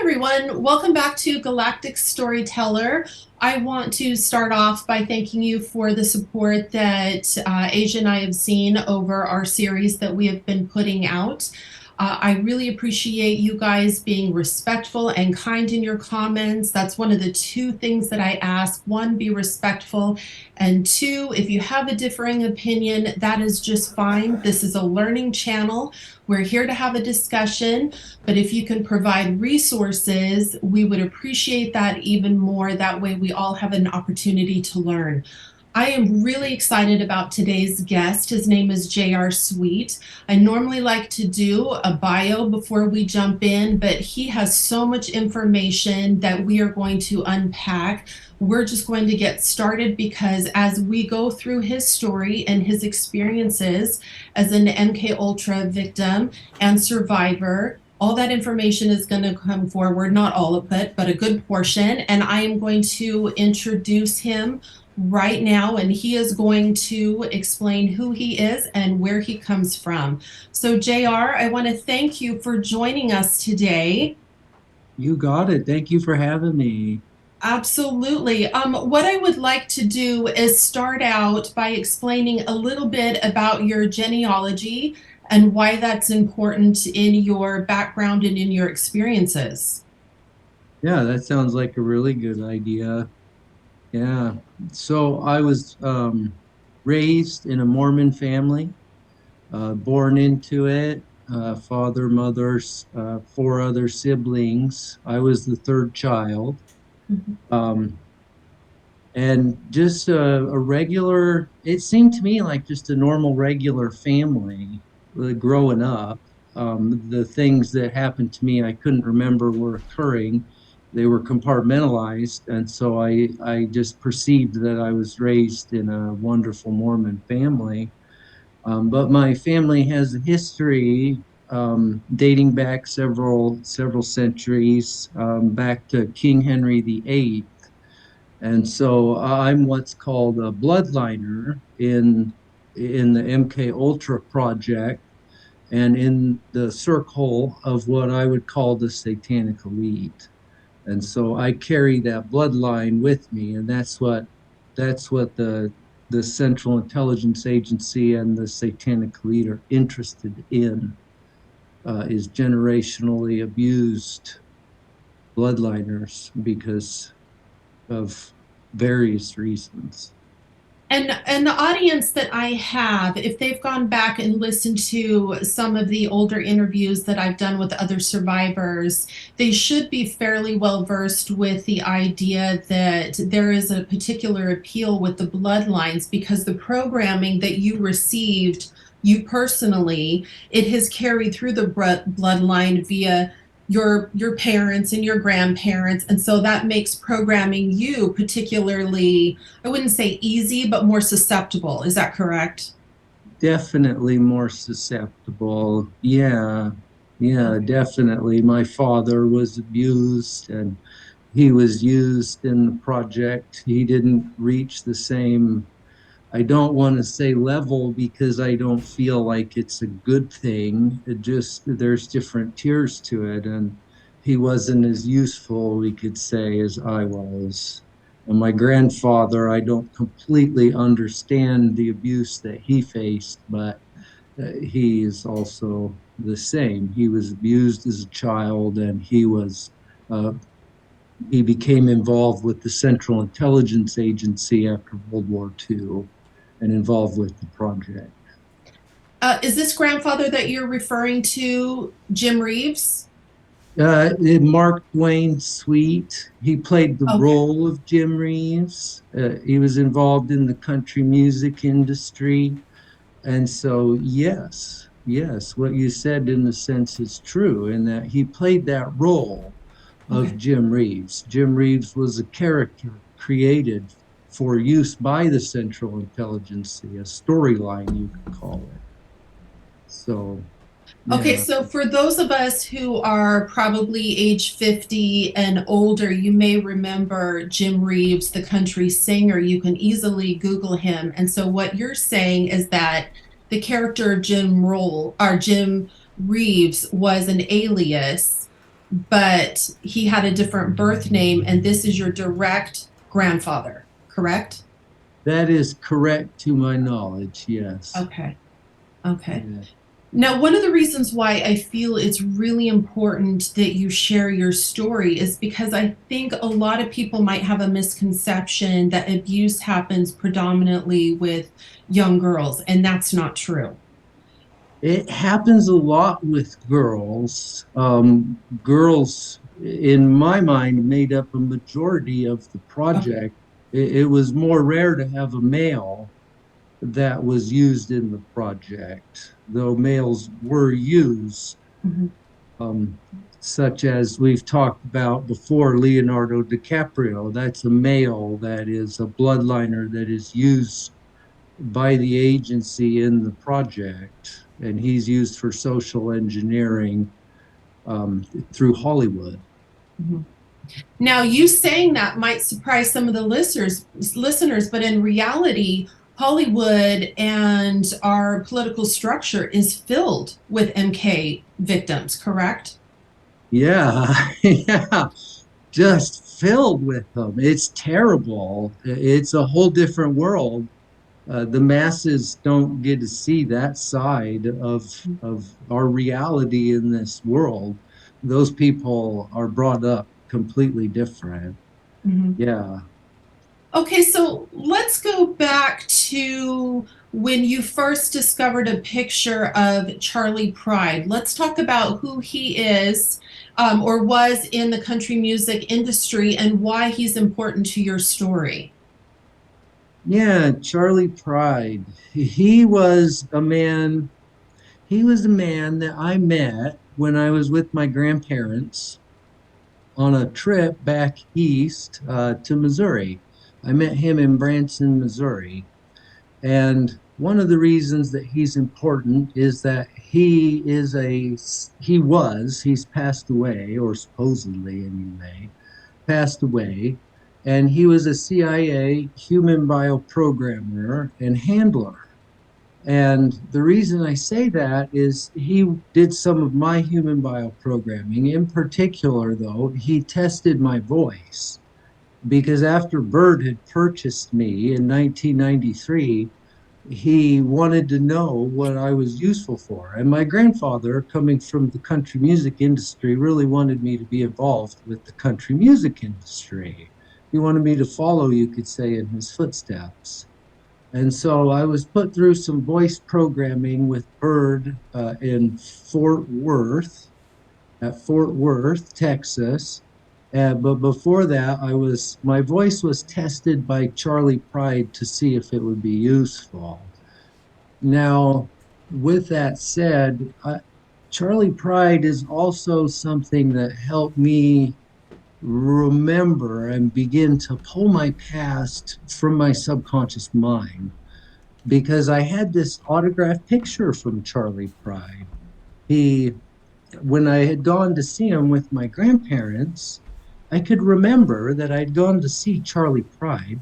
everyone. Welcome back to Galactic Storyteller. I want to start off by thanking you for the support that Asia and I have seen over our series that we have been putting out. I really appreciate you guys being respectful and kind in your comments. That's one of the two things that I ask. One, be respectful. And two, if you have a differing opinion, that is just fine. This is a learning channel. We're here to have a discussion, but if you can provide resources, we would appreciate that even more. That way we all have an opportunity to learn. I am really excited about today's guest. His name is J.R. Sweet. I normally like to do a bio before we jump in, but he has so much information that we are going to unpack. We're just going to get started because as we go through his story and his experiences as an MK Ultra victim and survivor, all that information is going to come forward, not all of it, but a good portion. And I am going to introduce him right now, and he is going to explain who he is and where he comes from. So JR, I want to thank you for joining us today. You got it. Thank you for having me. Absolutely. What I would like to do is start out by explaining a little bit about your genealogy and why that's important in your background and in your experiences. Yeah, that sounds like a really good idea. Yeah. So I was raised in a Mormon family, born into it, father, mother's, four other siblings. I was the third child. Mhm. Um, and just a regular, it seemed to me like just a normal, regular family growing up. The things that happened to me, I couldn't remember were occurring. They were compartmentalized. And so I just perceived that I was raised in a wonderful Mormon family. But my family has a history dating back several centuries, back to King Henry VIII. And so I'm what's called a bloodliner in the MK Ultra project and in the circle of what I would call the satanic elite. And so I carry that bloodline with me, and that's what the Central Intelligence Agency and the satanic elite are interested in, is generationally abused bloodliners because of various reasons. And the audience that I have, if they've gone back and listened to some of the older interviews that I've done with other survivors, they should be fairly well versed with the idea that there is a particular appeal with the bloodlines because the programming that you received, you personally, it has carried through the bloodline via your parents and your grandparents, and so that makes programming you particularly, I wouldn't say easy, but more susceptible. Is that correct? Definitely more susceptible. Yeah, yeah, Okay. definitely. My father was abused and he was used in the project. He didn't reach the same, I don't want to say level because I don't feel like it's a good thing. It just, there's different tiers to it. And he wasn't as useful, we could say, as I was. And my grandfather, I don't completely understand the abuse that he faced, but he is also the same. He was abused as a child and uh, he became involved with the Central Intelligence Agency after World War II and involved with the project. Is this grandfather that you're referring to Jim Reeves? Mark Dwayne Sweet, he played the Okay. role of Jim Reeves. He was involved in the country music industry. And so, yes, what you said in a sense is true in that he played that role of Okay. Jim Reeves. Jim Reeves was a character created for use by the Central Intelligence, a storyline, you could call it. So, Okay, yeah, so for those of us who are probably age 50 and older, you may remember Jim Reeves, the country singer. You can easily Google him. And so what you're saying is that the character of Jim Reeves was an alias but he had a different birth name, and this is your direct grandfather, correct? That is correct to my knowledge, yes. Okay. Okay. Yeah. Now, one of the reasons why I feel it's really important that you share your story is because I think a lot of people might have a misconception that abuse happens predominantly with young girls, and that's not true. It happens a lot with girls. Girls, in my mind, made up a majority of the Okay. project. It was more rare to have a male that was used in the project, though males were used, Mhm. um, such as we've talked about before, Leonardo DiCaprio. That's a male that is a bloodliner that is used by the agency in the project, and he's used for social engineering um, through Hollywood. Mhm. Now, you saying that might surprise some of the listeners, but in reality, Hollywood and our political structure is filled with MK victims, correct? Yeah, yeah, just filled with them. It's terrible. It's a whole different world. The masses don't get to see that side of our reality in this world. Those people are brought up completely different. Mhm. Yeah. Okay, so let's go back to when you first discovered a picture of Charlie Pride. Let's talk about who he is, or was in the country music industry, and why he's important to your story. Yeah, Charlie Pride. He was a man, he was a man that I met when I was with my grandparents on a trip back east to Missouri. I met him in Branson, Missouri. And one of the reasons that he's important is that he's passed away, or supposedly anyway, passed away, and he was a CIA human bioprogrammer and handler. And the reason I say that is he did some of my human bioprogramming. In particular, though, he tested my voice because after Bird had purchased me in 1993, he wanted to know what I was useful for. And my grandfather, coming from the country music industry, really wanted me to be involved with the country music industry. He wanted me to follow, you could say, in his footsteps. And so I was put through some voice programming with Bird in Fort Worth, at Fort Worth, Texas. But before that, my voice was tested by Charlie Pride to see if it would be useful. Now, with that said, Charlie Pride is also something that helped me remember and begin to pull my past from my subconscious mind because I had this autographed picture from Charlie Pride. He, when I had gone to see him with my grandparents, I could remember that I'd gone to see Charlie Pride.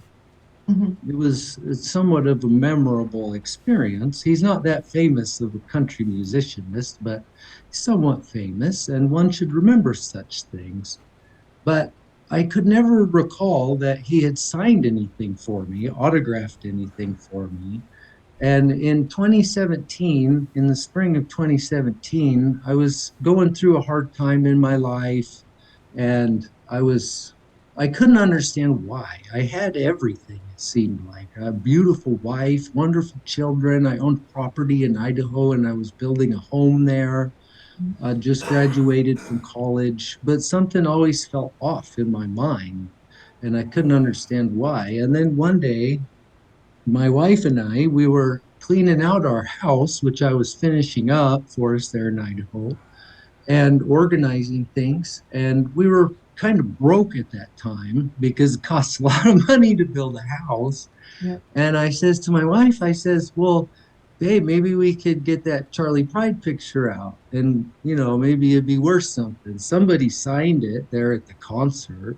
Mhm. It was somewhat of a memorable experience. He's not that famous of a country musicianist, but he's somewhat famous, and one should remember such things. But I could never recall that he had signed anything for me, autographed anything for me. And in 2017, in the spring of 2017, I was going through a hard time in my life and I couldn't understand why. I had everything, it seemed like a beautiful wife, wonderful children. I owned property in Idaho and I was building a home there. I just graduated from college, but something always felt off in my mind and I couldn't understand why. And then one day, my wife and we were cleaning out our house, which I was finishing up for us there in Idaho, and organizing things. And we were kind of broke at that time because it costs a lot of money to build a house. Yep. And I says to my wife, I says, well, hey, maybe we could get that Charlie Pride picture out and, maybe it'd be worth something. Somebody signed it there at the concert.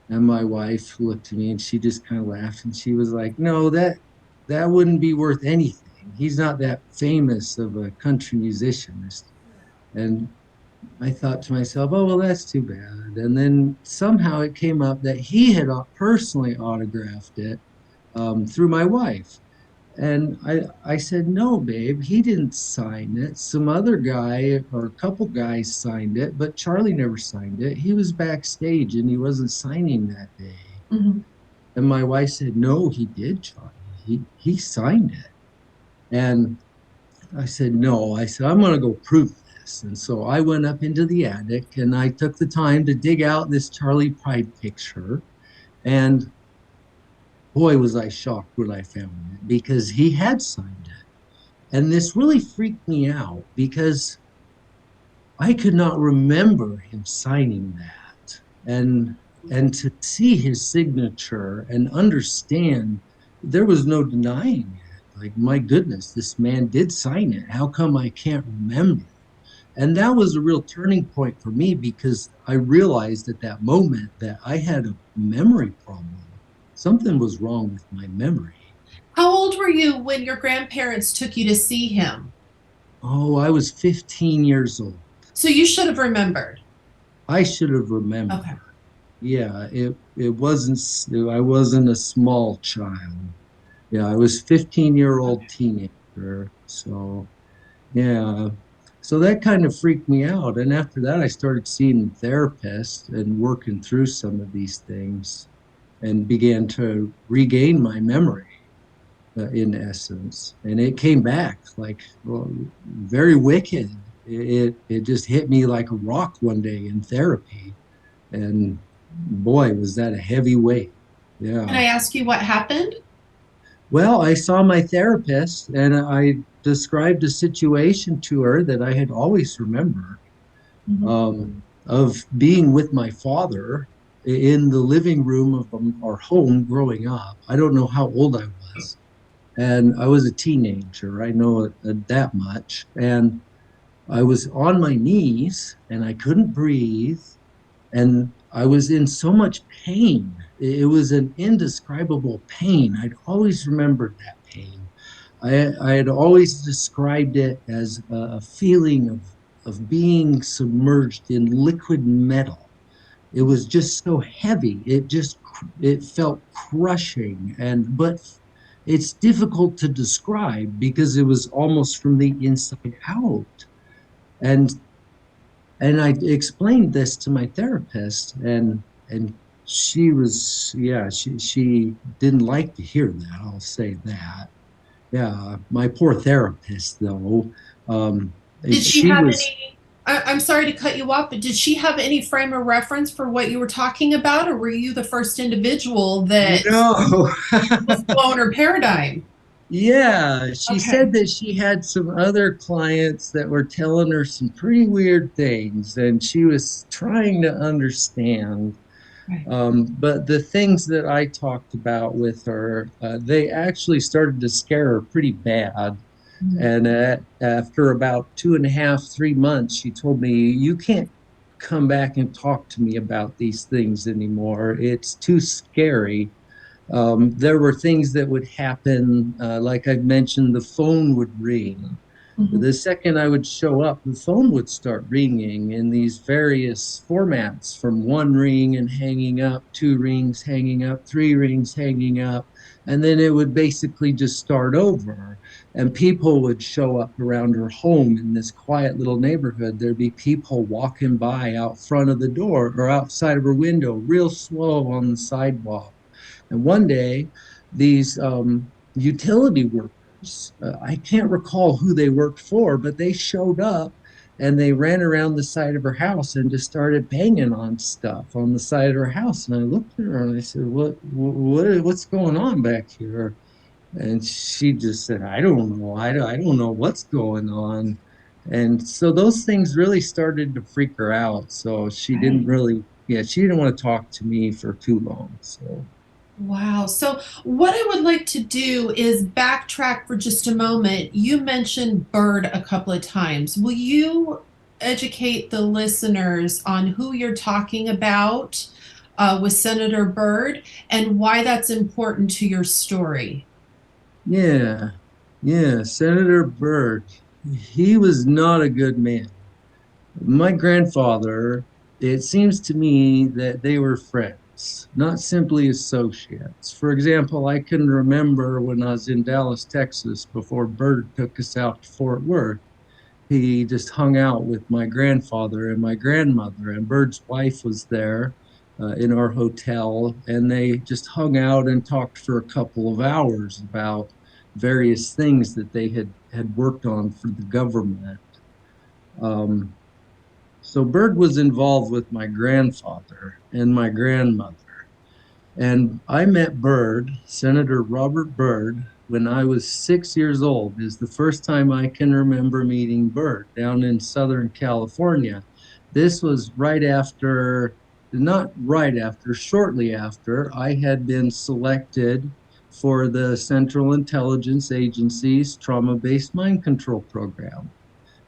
And my wife looked at me and she just kind of laughed and she was like, no, that wouldn't be worth anything. He's not that famous of a country musician. And I thought to myself, oh, well, that's too bad. And then somehow it came up that he had personally autographed it through my wife. And I said, no, babe, he didn't sign it. Some other guy or a couple guys signed it, but Charlie never signed it. He was backstage and he wasn't signing that day. Mhm. And my wife said, no, he did, Charlie. He signed it. And I said, no. I said, I'm going to go prove this. And so I went up into the attic and I took the time to dig out this Charlie Pride picture. And boy, was I shocked when I found it because he had signed it. And this really freaked me out because I could not remember him signing that. And to see his signature and understand there was no denying it. Like, my goodness, this man did sign it. How come I can't remember? And that was a real turning point for me because I realized at that moment that I had a memory problem. Something was wrong with my memory. How old were you when your grandparents took you to see him? Oh, I was 15 years old. So you should have remembered. I should have remembered. Okay. Yeah, it wasn't, I wasn't a small child. Yeah, I was 15-year-old Okay. teenager. So, yeah. So that kind of freaked me out. And after that, I started seeing therapists and working through some of these things and began to regain my memory, in essence. And it came back like, well, very wicked. It just hit me like a rock one day in therapy. And boy, was that a heavy weight. Can Yeah. I ask you what happened? Well, I saw my therapist and I described a situation to her that I had always remembered, Mhm. of being with my father in the living room of our home growing up. I don't know how old I was. And I was a teenager. I know that much. And I was on my knees and I couldn't breathe. And I was in so much pain. It was an indescribable pain. I'd always remembered that pain. I had always described it as a feeling of being submerged in liquid metal. It was just so heavy. It felt crushing, and but it's difficult to describe because it was almost from the inside out. And I explained this to my therapist, and she was, yeah, she didn't like to hear that. I'll say that. Yeah, my poor therapist, though, um, Did she she have was, any? I'm sorry to cut you off, but did she have any frame of reference for what you were talking about, or were you the first individual that no. was blown her paradigm? Yeah, she Okay. said that she had some other clients that were telling her some pretty weird things, and she was trying to understand. Right. But the things that I talked about with her, they actually started to scare her pretty bad. Mhm. And after about 2.5, 3 months, she told me, "You can't come back and talk to me about these things anymore. It's too scary." There were things that would happen, like I mentioned, the phone would ring. Mhm. The second I would show up, the phone would start ringing in these various formats, from one ring and hanging up, two rings hanging up, three rings hanging up. And then it would basically just start over. And people would show up around her home in this quiet little neighborhood. There'd be people walking by out front of the door or outside of her window, real slow on the sidewalk. And one day, these utility workers, I can't recall who they worked for, but they showed up and they ran around the side of her house and just started banging on stuff on the side of her house. And I looked at her and I said, what's going on back here? And she just said, I don't know. I don't know what's going on. And so those things really started to freak her out. So she didn't Right. really, yeah, she didn't want to talk to me for too long. So. Wow. So, what I would like to do is backtrack for just a moment. You mentioned Bird a couple of times. Will you educate the listeners on who you're talking about with Senator Byrd and why that's important to your story? Yeah, yeah, Senator Byrd, he was not a good man. My grandfather, it seems to me that they were friends, not simply associates. For example, I can remember when I was in Dallas, Texas, before Bert took us out to Fort Worth. He just hung out with my grandfather and my grandmother, and Bird's wife was there in our hotel, and they just hung out and talked for a couple of hours about various things that they had worked on for the government. Um, so Bird was involved with my grandfather and my grandmother. And I met Byrd, Senator Robert Byrd, when I was 6 years old, is the first time I can remember meeting Byrd down in Southern California. This was right after, not right after, shortly after I had been selected for the Central Intelligence Agency's trauma-based mind control program.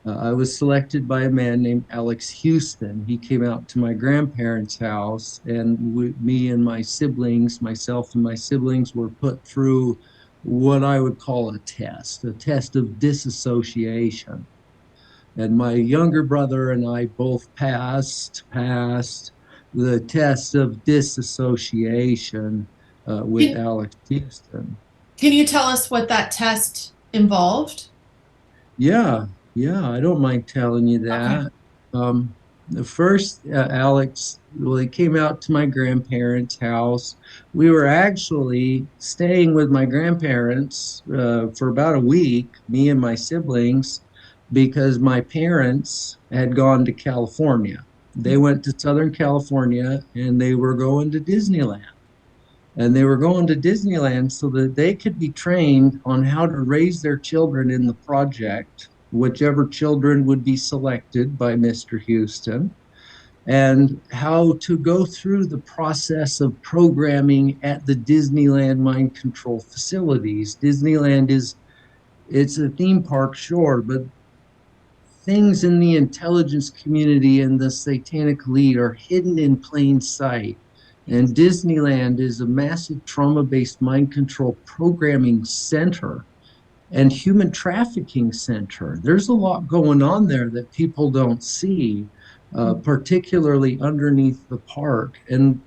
I was selected by a man named Alex Houston. He came out to my grandparents' house, and me and my siblings, myself and my siblings, were put through what I would call a test of disassociation. And my younger brother and I both passed the test of disassociation with Can, Alex Houston. can you tell us what that test involved? Yeah, yeah, I don't mind telling you Okay. that. The first, Alex, well, he came out to my grandparents' house. We were actually staying with my grandparents for about a week, me and my siblings, because my parents had gone to California. They went to Southern California and they were going to Disneyland. And they were going to Disneyland so that they could be trained on how to raise their children in the project, whichever children would be selected by Mr. Houston, and how to go through the process of programming at the Disneyland mind control facilities. Disneyland is it's a theme park, sure, but things in the intelligence community and the satanic lead are hidden in plain sight. And Disneyland is a massive trauma based mind control programming center and human trafficking center. There's a lot going on there that people don't see, particularly underneath the park. And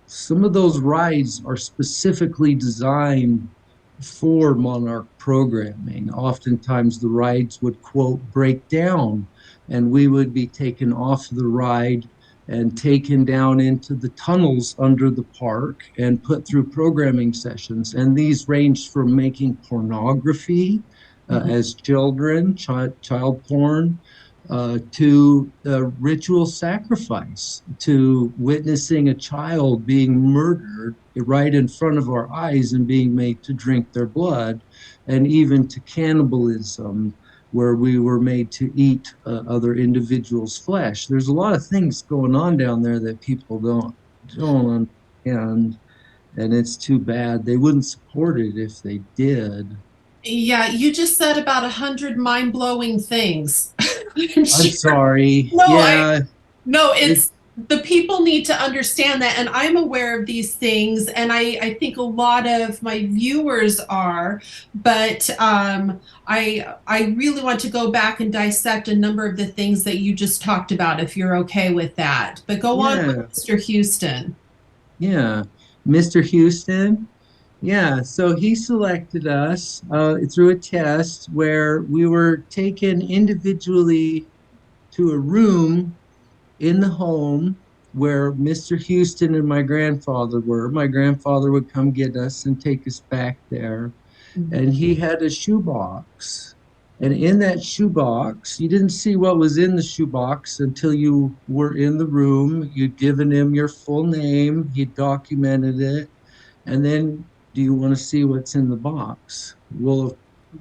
some of those rides are specifically designed for Monarch programming. Oftentimes, the rides would, quote, break down, and we would be taken off the ride and taken down into the tunnels under the park and put through programming sessions. And these ranged from making pornography Mhm. as children, child porn, to ritual sacrifice, to witnessing a child being murdered right in front of our eyes and being made to drink their blood, and even to cannibalism, where we were made to eat other individuals' flesh. There's a lot of things going on down there that people don't understand, and it's too bad. They wouldn't support it if they did. Yeah, you just said about 100 mind-blowing things. I'm I'm sure. sorry. No, Yeah, no, it it's the people need to understand that, and I'm aware of these things, and I think a lot of my viewers are, but I really want to go back and dissect a number of the things that you just talked about, if you're okay with that. But go on with yeah. Mr. Houston. Yeah, Mr. Houston. Yeah, so he selected us through a test where we were taken individually to a room in the home where Mr. Houston and my grandfather were. My grandfather would come get us and take us back there, and he had a shoebox. And in that shoebox, you didn't see what was in the shoebox until you were in the room. You'd given him your full name, he documented it, and then do you want to see what's in the box? Well,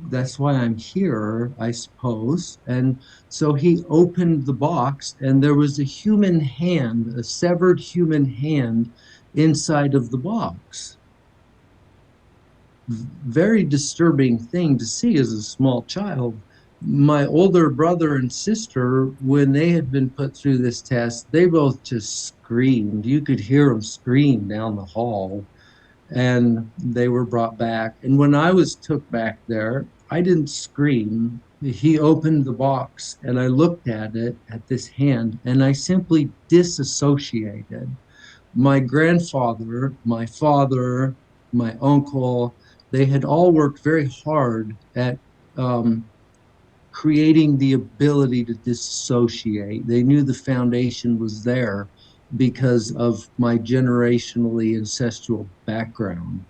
that's why I'm here, I suppose. And so he opened the box, and there was a human hand, a severed human hand inside of the box. Very disturbing thing to see as a small child. My older brother and sister, when they had been put through this test, they both just screamed. You could hear them scream down the hall, and they were brought back. And when I was took back there, I didn't scream. he opened the box and I looked at it, at this hand, and I simply disassociated. My grandfather, my father, my uncle, they had all worked very hard at um, creating the ability to disassociate. They knew the foundation was there because of my generationally ancestral background,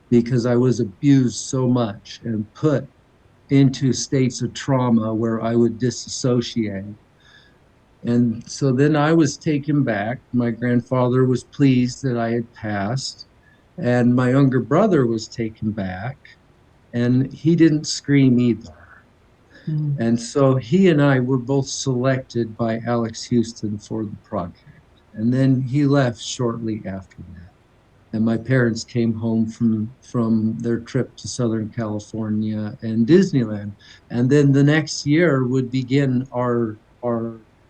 because I was abused so much and put into states of trauma where I would disassociate. And so then I was taken back. My grandfather was pleased that I had passed, and my younger brother was taken back, and he didn't scream either. Mm. And so he and I were both selected by Alex Houston for the project. And then he left shortly after that. And my parents came home from their trip to Southern California and Disneyland. And then the next year would begin our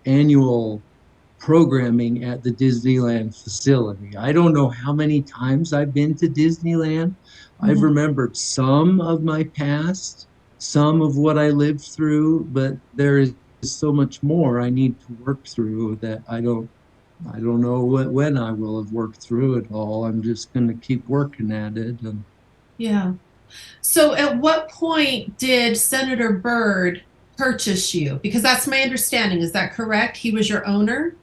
annual programming at the Disneyland facility. I don't know how many times I've been to Disneyland. I've Mhm. remembered some of my past, some of what I lived through, but there is so much more I need to work through that I don't know when I will have worked through it all. I'm just going to keep working at it. And Yeah. So at what point did Senator Byrd purchase you? Because that's my understanding. Is that correct? He was your owner?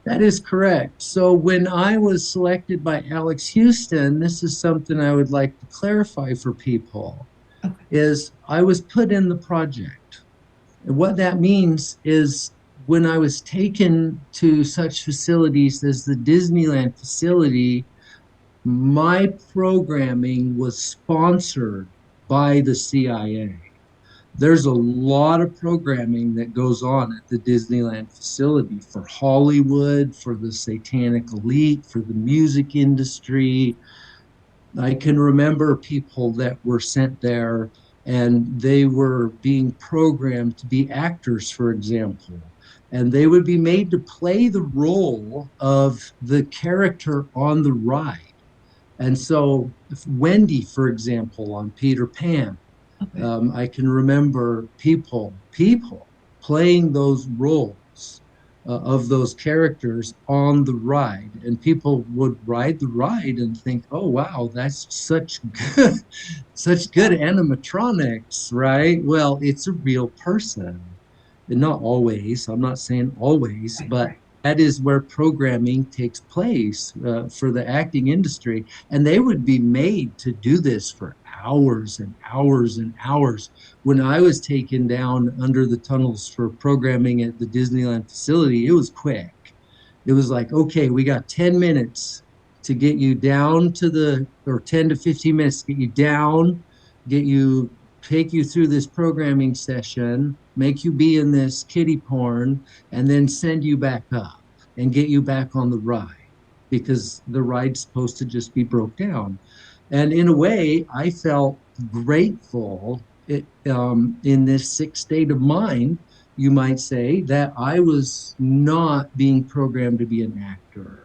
that is correct. So when I was selected by Alex Houston, this is something I would like to clarify for people, Okay. is I was put in the project. And what that means is when I was taken to such facilities as the Disneyland facility, my programming was sponsored by the CIA. There's a lot of programming that goes on at the Disneyland facility for Hollywood, for the satanic elite, for the music industry. I can remember people that were sent there and they were being programmed to be actors, for example. And they would be made to play the role of the character on the ride. And so, Wendy, for example, on Peter Pan, Okay. I can remember people playing those roles of those characters on the ride, and people would ride the ride and think, "Oh, wow, that's such good Yeah. animatronics, right?" Well, it's a real person, and not always. I'm not saying always, Right. but Right. that is where programming takes place for the acting industry. And they would be made to do this for hours and hours and hours. When I was taken down under the tunnels for programming at the Disneyland facility, it was quick. It was like, okay, we got 10 minutes to get you down to or 10 to 15 minutes to get you down, get you, take you through this programming session, make you be in this kiddie porn, and then send you back up and get you back on the ride because the ride's supposed to just be broke down. And in a way, I felt grateful in this sick state of mind, you might say, that I was not being programmed to be an actor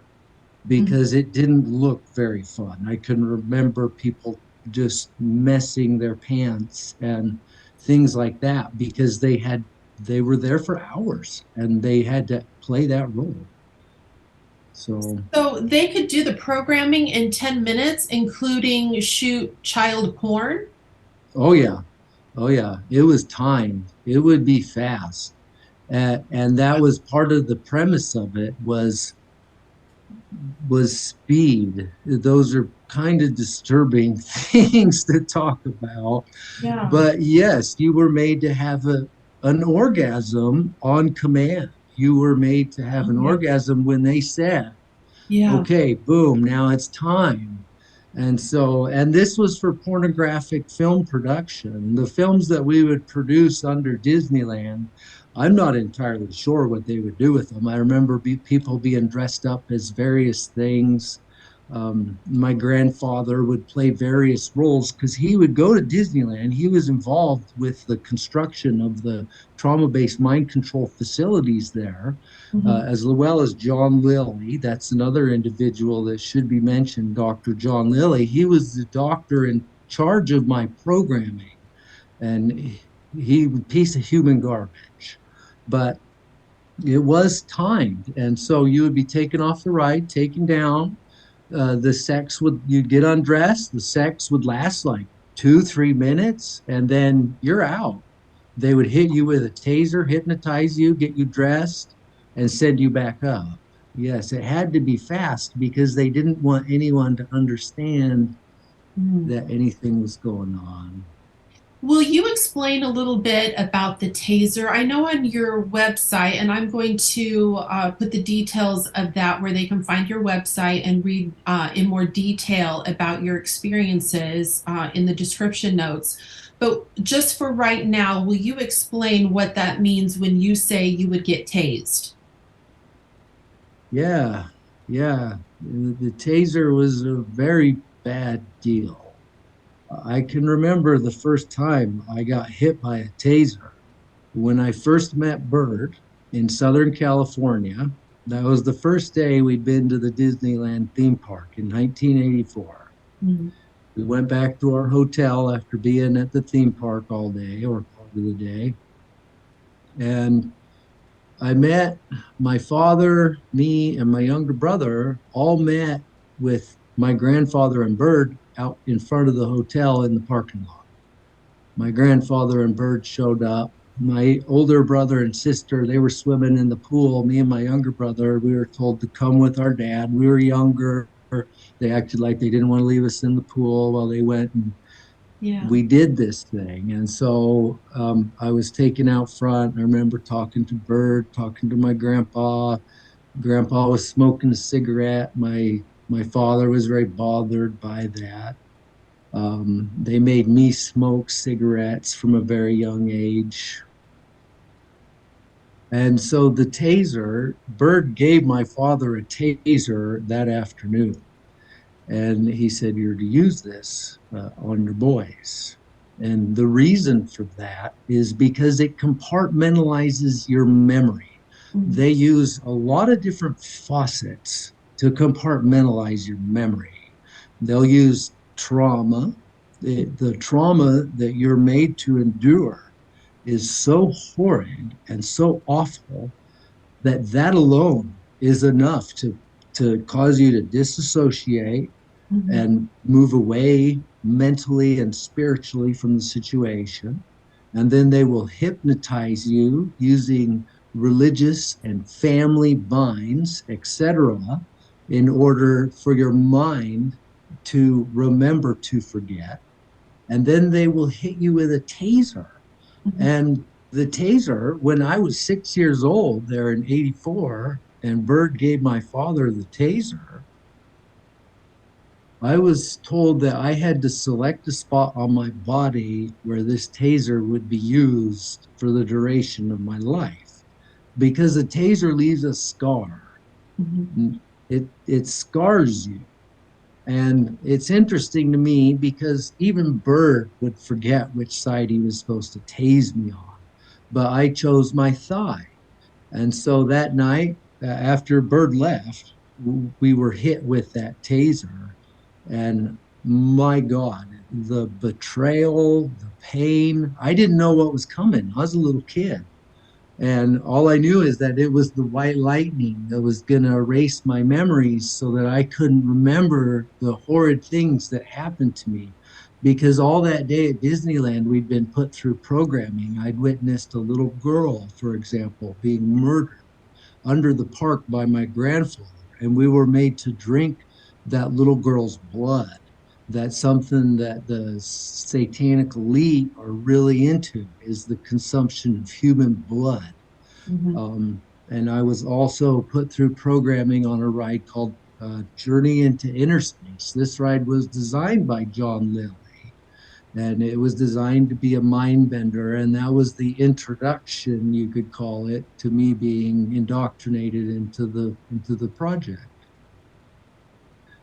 Mhm. because it didn't look very fun. I can remember people just messing their pants and things like that because they were there for hours and they had to play that role. So, So they could do the programming in 10 minutes, including shoot child porn? oh yeah, oh yeah, it was timed. It would be fast. And that was part of the premise of it was speed. Those are kind of disturbing things to talk about. Yeah. But yes, you were made to have an orgasm on command. You were made to have an Okay. orgasm when they said, Yeah. okay, boom, now it's time. And so, and this was for pornographic film production. The films that we would produce under Disneyland, I'm not entirely sure what they would do with them. I remember people being dressed up as various things. My grandfather would play various roles because he would go to Disneyland. He was involved with the construction of the trauma based mind control facilities there, Mhm. as well as John Lilly. That's another individual that should be mentioned, Dr. John Lilly. He was the doctor in charge of my programming. And he piece of human garbage. But it was timed, and so you would be taken off the ride, taken down. The sex would you'd get undressed. The sex would last like 2, 3 minutes, and then you're out. They would hit you with a taser, hypnotize you, get you dressed, and send you back up. Yes, it had to be fast because they didn't want anyone to understand Mhm. that anything was going on. Will you explain a little bit about the taser? I know on your website, and I'm going to put the details of that where they can find your website and read in more detail about your experiences in the description notes. But just for right now, will you explain what that means when you say you would get tased? Yeah, yeah. The taser was a very bad deal. I can remember the first time I got hit by a taser when I first met Bird in Southern California. That was the first day we'd been to the Disneyland theme park in 1984. Mhm. We went back to our hotel after being at the theme park all day or part of the day. And I met my father, me, and my younger brother all met with my grandfather and Bird out in front of the hotel in the parking lot. My grandfather and Bird showed up. My older brother and sister, they were swimming in the pool. Me and my younger brother, we were told to come with our dad. We were younger. They acted like they didn't want to leave us in the pool while they went and Yeah. we did this thing. And so I was taken out front. I remember talking to Bird, talking to my grandpa. Grandpa was smoking a cigarette. My father was very bothered by that. They made me smoke cigarettes from a very young age. And so the taser, Bird gave my father a taser that afternoon. And he said, "You're to use this on your boys." And the reason for that is because it compartmentalizes your memory. Mhm. They use a lot of different faucets to compartmentalize your memory. They'll use trauma. The trauma that you're made to endure is so horrid and so awful that that alone is enough to cause you to disassociate Mhm. and move away mentally and spiritually from the situation. And then they will hypnotize you using religious and family binds, etc., in order for your mind to remember to forget. And then they will hit you with a taser. Mhm. And the taser, when I was 6 years old there in 84, and Bird gave my father the taser, I was told that I had to select a spot on my body where this taser would be used for the duration of my life because a taser leaves a scar. Mhm. It scars you. And it's interesting to me because even Bird would forget which side he was supposed to tase me on. But I chose my thigh. And so that night, after Bird left, we were hit with that taser. And my God, the betrayal, the pain, I didn't know what was coming. I was a little kid. And all I knew is that it was the white lightning that was going to erase my memories so that I couldn't remember the horrid things that happened to me. Because all that day at Disneyland, we'd been put through programming. I'd witnessed a little girl, for example, being murdered under the park by my grandfather, and we were made to drink that little girl's blood. That's something that the satanic elite are really into is the consumption of human blood. Mhm. And I was also put through programming on a ride called Journey into Inner Space. This ride was designed by John Lilly, and it was designed to be a mind bender, and that was the introduction, you could call it, to me being indoctrinated into the project.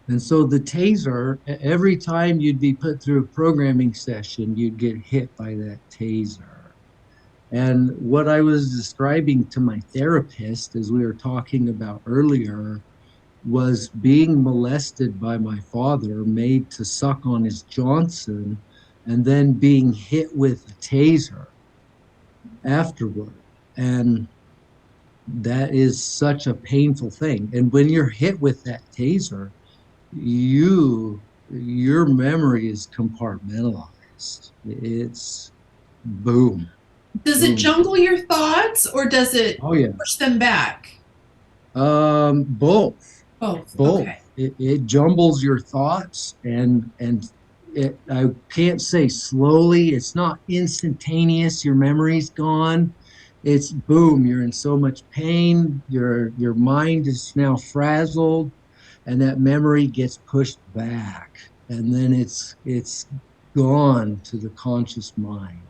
And so the taser, every time you'd be put through a programming session, you'd get hit by that taser. And what I was describing to my therapist, as we were talking about earlier, was being molested by my father, made to suck on his Johnson, and then being hit with a taser. afterward. And that is such a painful thing. And when you're hit with that taser, your memory is compartmentalized. It's boom, Does it boom. jungle your thoughts or does it Oh yeah. push them back? Both, Both. both. Okay. It jumbles your thoughts and I can't say slowly. It's not instantaneous. Your memory's gone. It's boom. You're in so much pain. Your mind is now frazzled, and that memory gets pushed back, and then it's gone to the conscious mind.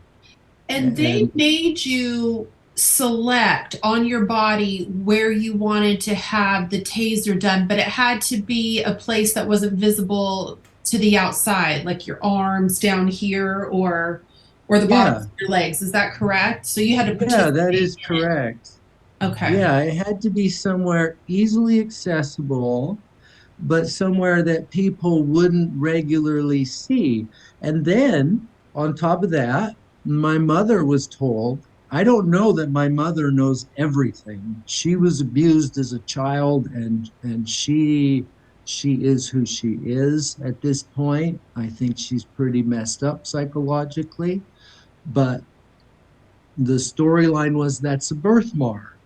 And they And made you select on your body where you wanted to have the taser done, but it had to be a place that wasn't visible to the outside, like your arms down here or the bottom yeah, of your legs. Is that correct? So you had to yeah, that participate is in it. correct. Okay. Yeah, it had to be somewhere easily accessible, but somewhere that people wouldn't regularly see. And then on top of that, my mother was told, I don't know that my mother knows everything. She was abused as a child and she is who she is at this point. I think she's pretty messed up psychologically, but the storyline was that's a birthmark.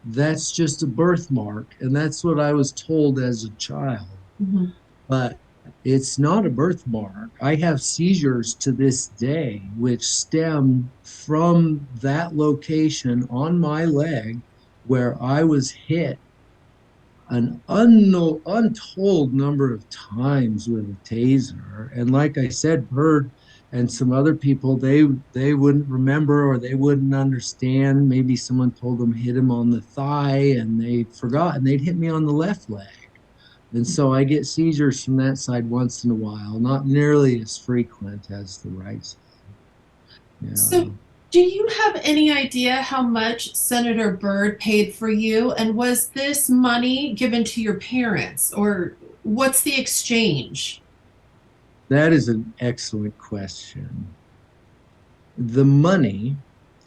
That's just a birthmark. And that's what I was told as a child. Mhm. But it's not a birthmark. I have seizures to this day, which stem from that location on my leg where I was hit an untold number of times with a taser. And like I said, Bird and some other people, they wouldn't remember or they wouldn't understand. Maybe someone told them hit him on the thigh and they forgot and they'd hit me on the left leg. And so I get seizures from that side once in a while, not nearly as frequent as the right side. So, Yeah. do you have any idea how much Senator Byrd paid for you? And was this money given to your parents, or what's the exchange? That is an excellent question. The money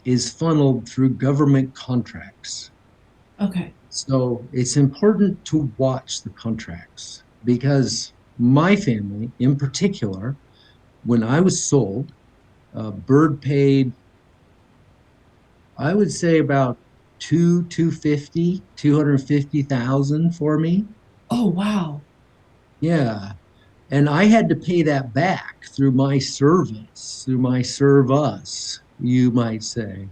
is funneled through government contracts. Okay. So it's important to watch the contracts because my family, in particular, when I was sold, Bird paid, I would say about 250,000 for me. Oh, wow. Yeah. And I had to pay that back through my service, through my serve us, you might say.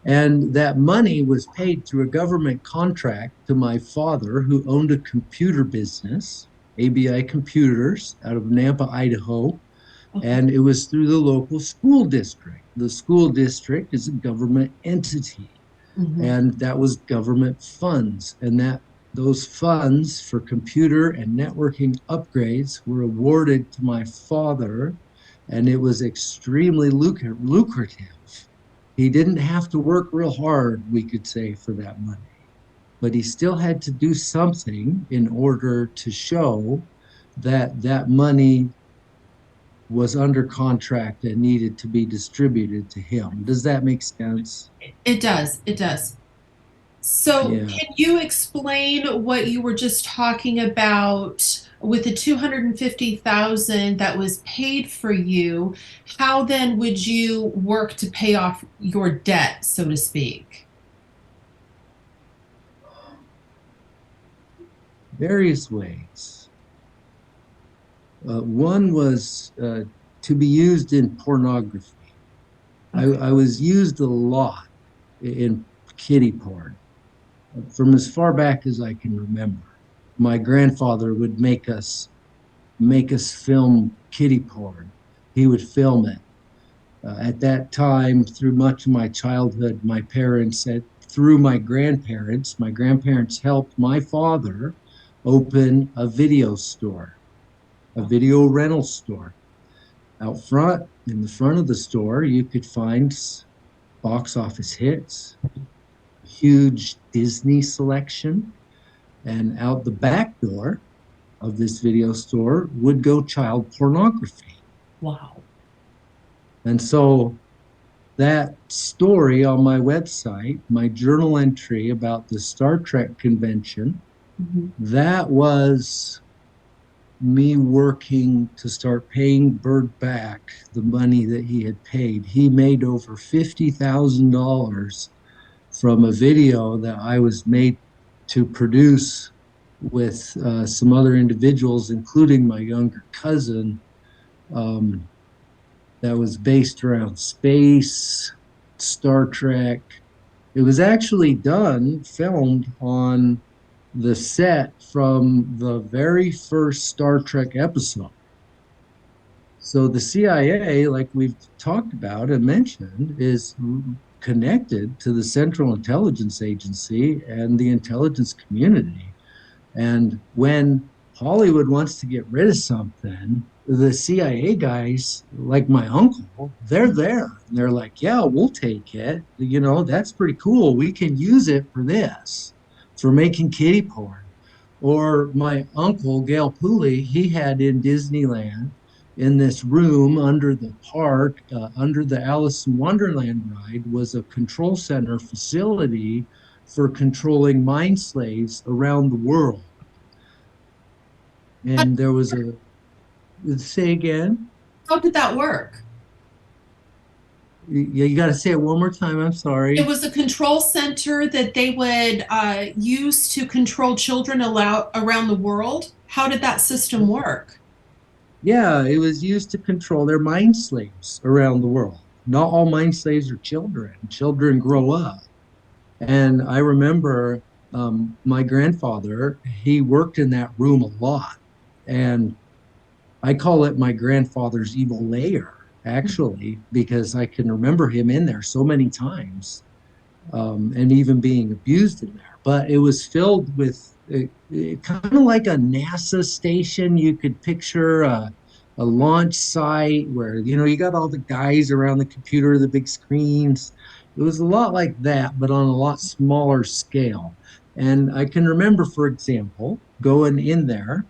And that money was paid through a government contract to my father, who owned a computer business, ABI Computers, out of Nampa, Idaho. Okay. And it was through the local school district. The school district is a government entity, Hmm. and that was government funds. And that those funds for computer and networking upgrades were awarded to my father, and it was extremely lucrative. He didn't have to work real hard, we could say, for that money, but he still had to do something in order to show that that money was under contract and needed to be distributed to him. Does that make sense? It does. It does. So, Yeah. can you explain what you were just talking about with the 250,000 that was paid for you? How then would you work to pay off your debt, so to speak? Various ways. One was to be used in pornography. Okay. I was used a lot in kiddie porn from as far back as I can remember. My grandfather would make us film kiddie porn. He would film it. At that time, through much of my childhood, my parents had, through my grandparents helped my father open a video store, a video rental store. Out front, in the front of the store, you could find box office hits, huge Disney selection, and out the back door of this video store would go child pornography. Wow. And so that story on my website, my journal entry about the Star Trek convention, Mhm. that was me working to start paying Bird back the money that he had paid. He made over $50,000 from a video that I was made to produce with some other individuals, including my younger cousin, um, that was based around space, Star Trek. It was actually filmed on the set from the very first Star Trek episode. So the CIA, like we've talked about and mentioned, is connected to the Central Intelligence Agency and the intelligence community. And when Hollywood wants to get rid of something, the CIA guys, like my uncle, they're there. And they're like, yeah, we'll take it. You know, that's pretty cool. We can use it for this, for making kiddie porn. Or my uncle, Gail Pooley, he had in Disneyland in this room under the park, under the Alice in Wonderland ride, was a control center facility for controlling mind slaves around the world. How, And there was say again, how did that work? you got to say it one more time. I'm It sorry. was a control center that they would use to control children around the world. How did that system work? Yeah, it was used to control their mind slaves around the world. Not all mind slaves are children. Children grow up. And I remember my grandfather, he worked in that room a lot. And I call it my grandfather's evil lair, actually, because I can remember him in there so many times, and even being abused in there. But it was filled with kind of like a NASA station. You could picture a launch site where, you know, you got all the guys around the computer, the big screens. It was a lot like that, but on a lot smaller scale. And I can remember, for example, going in there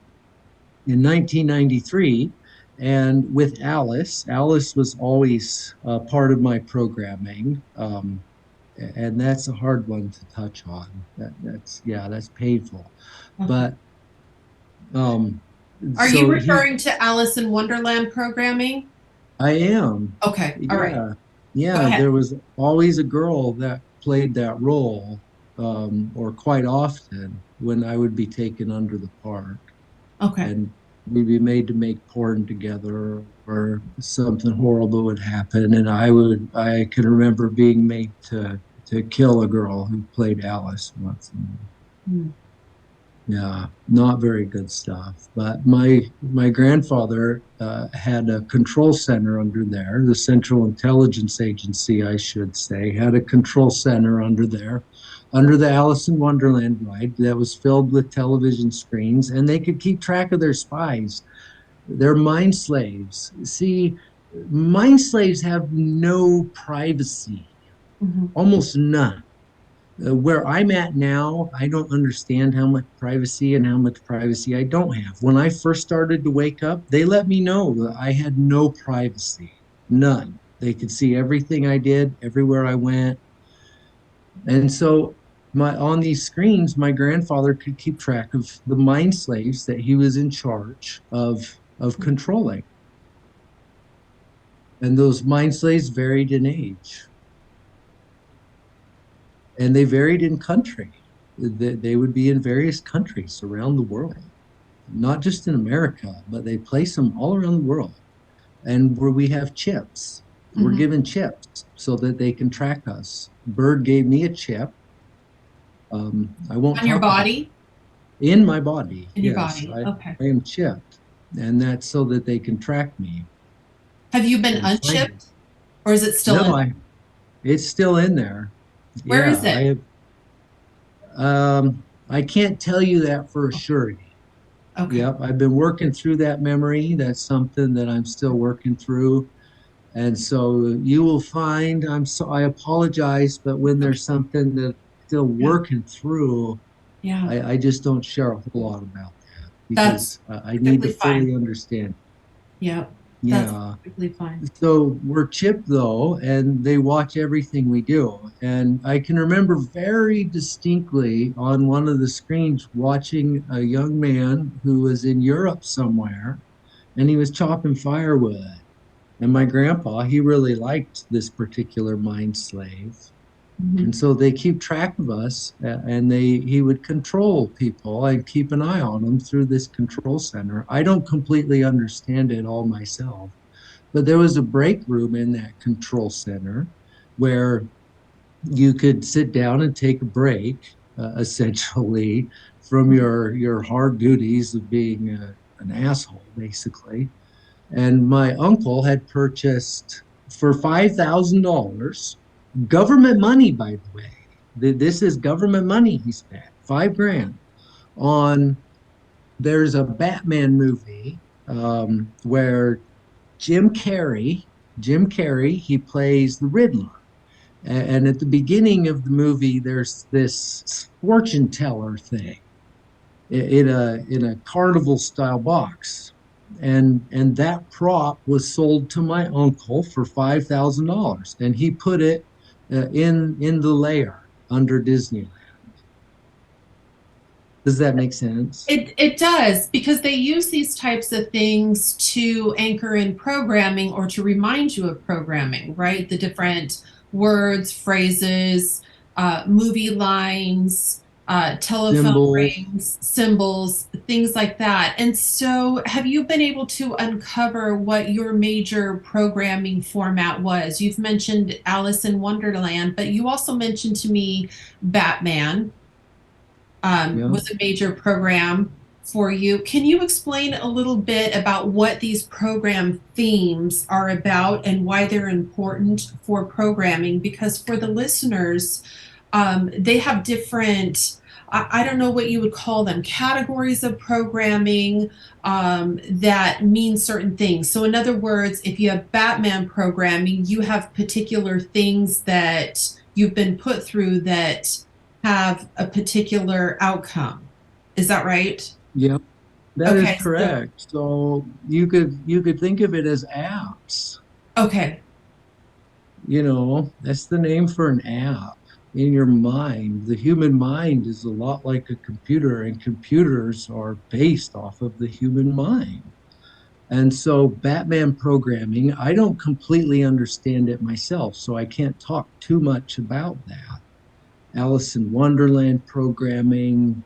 in 1993 and with Alice. Alice was always part of my programming. And that's a hard one to touch on. That's yeah, that's painful. Okay. But um, Are you so he, referring to Alice in Wonderland programming? I am, Okay. All right. yeah, Go yeah. ahead. There was always a girl that played that role, or quite often when I would be taken under the park, Okay. and we'd be made to make porn together, or something horrible would happen, and I can remember being made to kill a girl who played Alice once. Hmm. Yeah, not very good stuff. But my grandfather had a control center under there. The Central Intelligence Agency, I should say, had a control center under there, under the Alice in Wonderland ride that was filled with television screens, and they could keep track of their spies. They're mind slaves. See, mind slaves have no privacy, Mhm. almost none. Where I'm at now, I don't understand how much privacy and how much privacy I don't have. When I first started to wake up, they let me know that I had no privacy, none. They could see everything I did, everywhere I went. And so my on these screens, my grandfather could keep track of the mind slaves that he was in charge of controlling. And those mind slaves varied in age and they varied in country. They would be in various countries around the world, not just in America, but they place them all around the world. And where we have chips, we're Mhm. given chips so that they can track us. Bird gave me a chip. I won't On your talk about body? it. In my body. In your Yes, body. Okay. I am chipped, and that's so that they can track me Have you been and find me. unchipped or is it still No, in? I it's still in there. Where Yeah, is it? I can't tell you that for a surety. Okay. Yep, I've been working through that memory. That's something that I'm still working through. And so you will find, I apologize, but when Okay. there's something that I'm still Yeah. working through, Yeah. I just don't share a whole lot about that That's because I need to perfectly fine. fully understand. Yeah. That's Yeah. perfectly fine. So we're chipped though, and they watch everything we do. And I can remember very distinctly on one of the screens watching a young man who was in Europe somewhere, and he was chopping firewood. And my grandpa, he really liked this particular mind slave. And Mhm. so they keep track of us, and he would control people and keep an eye on them through this control center. I don't completely understand it all myself, but there was a break room in that control center where you could sit down and take a break, essentially, from your hard duties of being an asshole, basically. And my uncle had purchased for $5,000, government money, by the way. This is government money he spent, 5 grand on. There's a Batman movie where Jim Carrey, Jim Carrey, he plays the Riddler. And at the beginning of the movie, there's this fortune teller thing in a carnival style box. And that prop was sold to my uncle for $5,000. And he put it in the lair under Disneyland. Does that make sense? It does because they use these types of things to anchor in programming or to remind you of programming, right? The different words, phrases, movie lines, telephone Symbols. rings, symbols, things like that. And so, have you been able to uncover what your major programming format was? You've mentioned Alice in Wonderland, but you also mentioned to me Batman Yeah. was a major program for you. Can you explain a little bit about what these program themes are about and why they're important for programming? Because for the listeners, they have different, I don't know what you would call them, categories of programming that mean certain things. So, in other words, if you have Batman programming, you have particular things that you've been put through that have a particular outcome. Is that right? Yeah. That is Okay, so correct. So you could think of it as apps. okay, That's the name for an app in your mind. The human mind is a lot like a computer, and computers are based off of the human mind. And so Batman programming, I don't completely understand it myself, so I can't talk too much about that. Alice in Wonderland programming,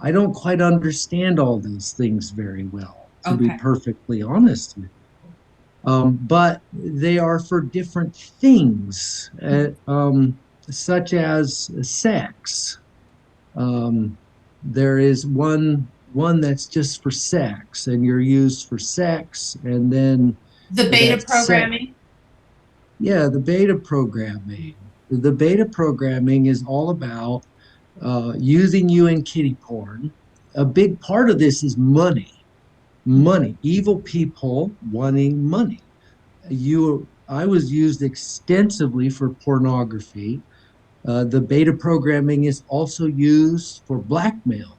I don't quite understand all those things very well, to be okay. perfectly honest with you. But they are for different things, such as sex. Um, there is one that's just for sex, and you're used for sex, and then The beta that sex. programming. Yeah, the beta programming. The beta programming is all about using you in kitty porn. A big part of this is money. Money, evil people wanting money. I was used extensively for pornography. The beta programming is also used for blackmail.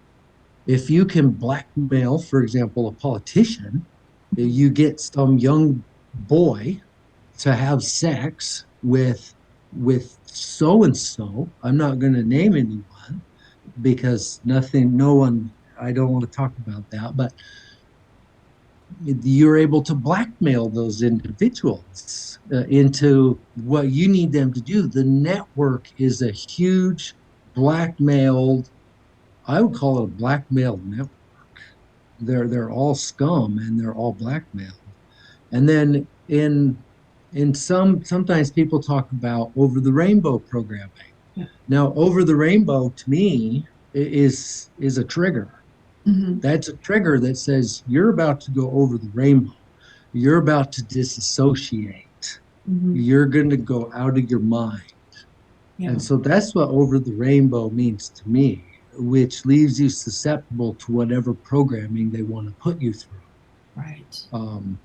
If you can blackmail, for example, a politician, you get some young boy to have sex with so and so. I'm not going to name anyone because nothing, no one. I don't want to talk about that, but you're able to blackmail those individuals into what you need them to do. The network is a huge blackmailed, I would call it a blackmailed network. They're all scum and they're all blackmailed. And then sometimes people talk about over the rainbow programming. Yeah. Now, over the rainbow to me is a trigger. Mhm. That's a trigger that says you're about to go over the rainbow. You're about to disassociate. Mhm. You're going to go out of your mind. Yeah. And so that's what over the rainbow means to me, which leaves you susceptible to whatever programming they want to put you through. Right. Um,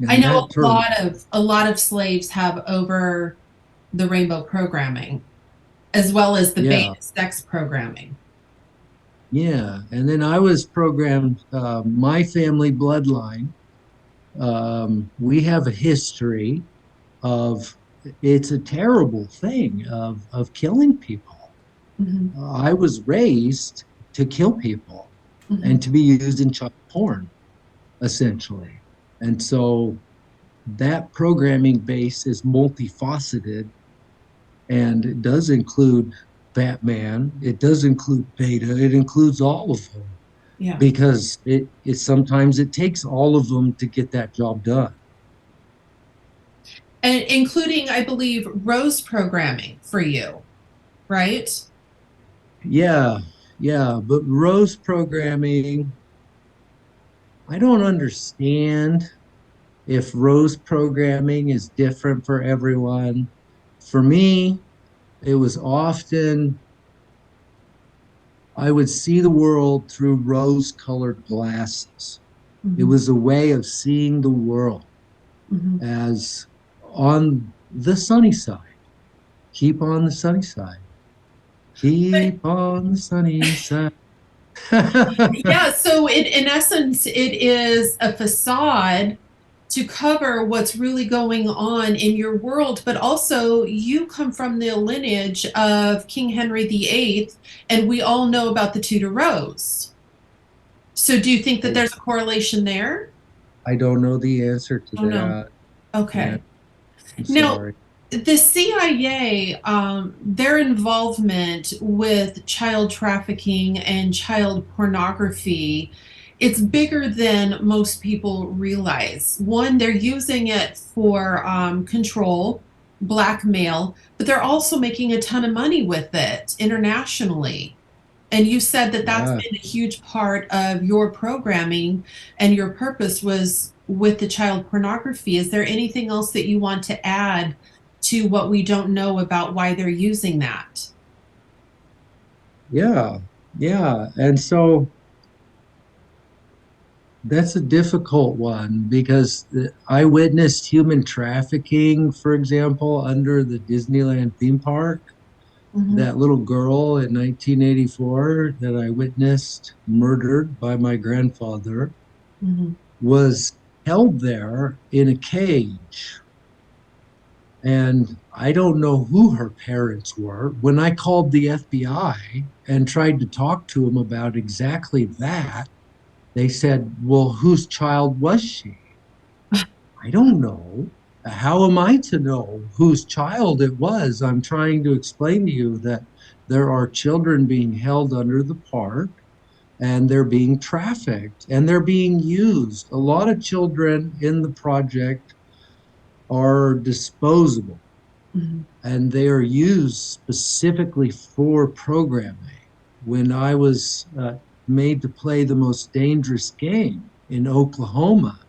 I and know that term, a lot of slaves have over the rainbow programming as well as the yeah, beta sex programming. yeah. And then I was programmed, my family bloodline. We have a history of it's a terrible thing of killing people. Mhm. I was raised to kill people Mhm. and to be used in child porn, essentially. And so that programming base is multifaceted and it does include Batman, it does include Beta, it includes all of them Yeah. because it sometimes it takes all of them to get that job done. And including, I believe, Rose programming for you, right? Yeah, yeah, but Rose programming, I don't understand if Rose programming is different for everyone. For me, it was often I would see the world through rose colored glasses. It Mhm. was a way of seeing the world Mhm. as on the sunny side. Keep on the sunny side. But Keep on the sunny side. yeah, so in essence, it is a facade to cover what's really going on in your world, but also you come from the lineage of King Henry VIII, and we all know about the Tudor Rose. So do you think that I, there's a correlation there? I don't know the answer to Oh no. that. Yeah, Okay. I'm Now, sorry. the CIA, their involvement with child trafficking and child pornography, it's bigger than most people realize. One, they're using it for control, blackmail, but they're also making a ton of money with it internationally. And you said that that's Yeah. been a huge part of your programming and your purpose was with the child pornography. Is there anything else that you want to add to what we don't know about why they're using that? Yeah. Yeah. And so that's a difficult one because I witnessed human trafficking, for example, under the Disneyland theme park. Mhm. That little girl in 1984 that I witnessed murdered by my grandfather Mhm. was held there in a cage. And I don't know who her parents were. When I called the FBI and tried to talk to them about exactly that, they said, "Well, whose child was she?" I don't know. How am I to know whose child it was? I'm trying to explain to you that there are children being held under the park and they're being trafficked and they're being used. A lot of children in the project are disposable Mhm. and they are used specifically for programming. When I was made to play the most dangerous game in Oklahoma,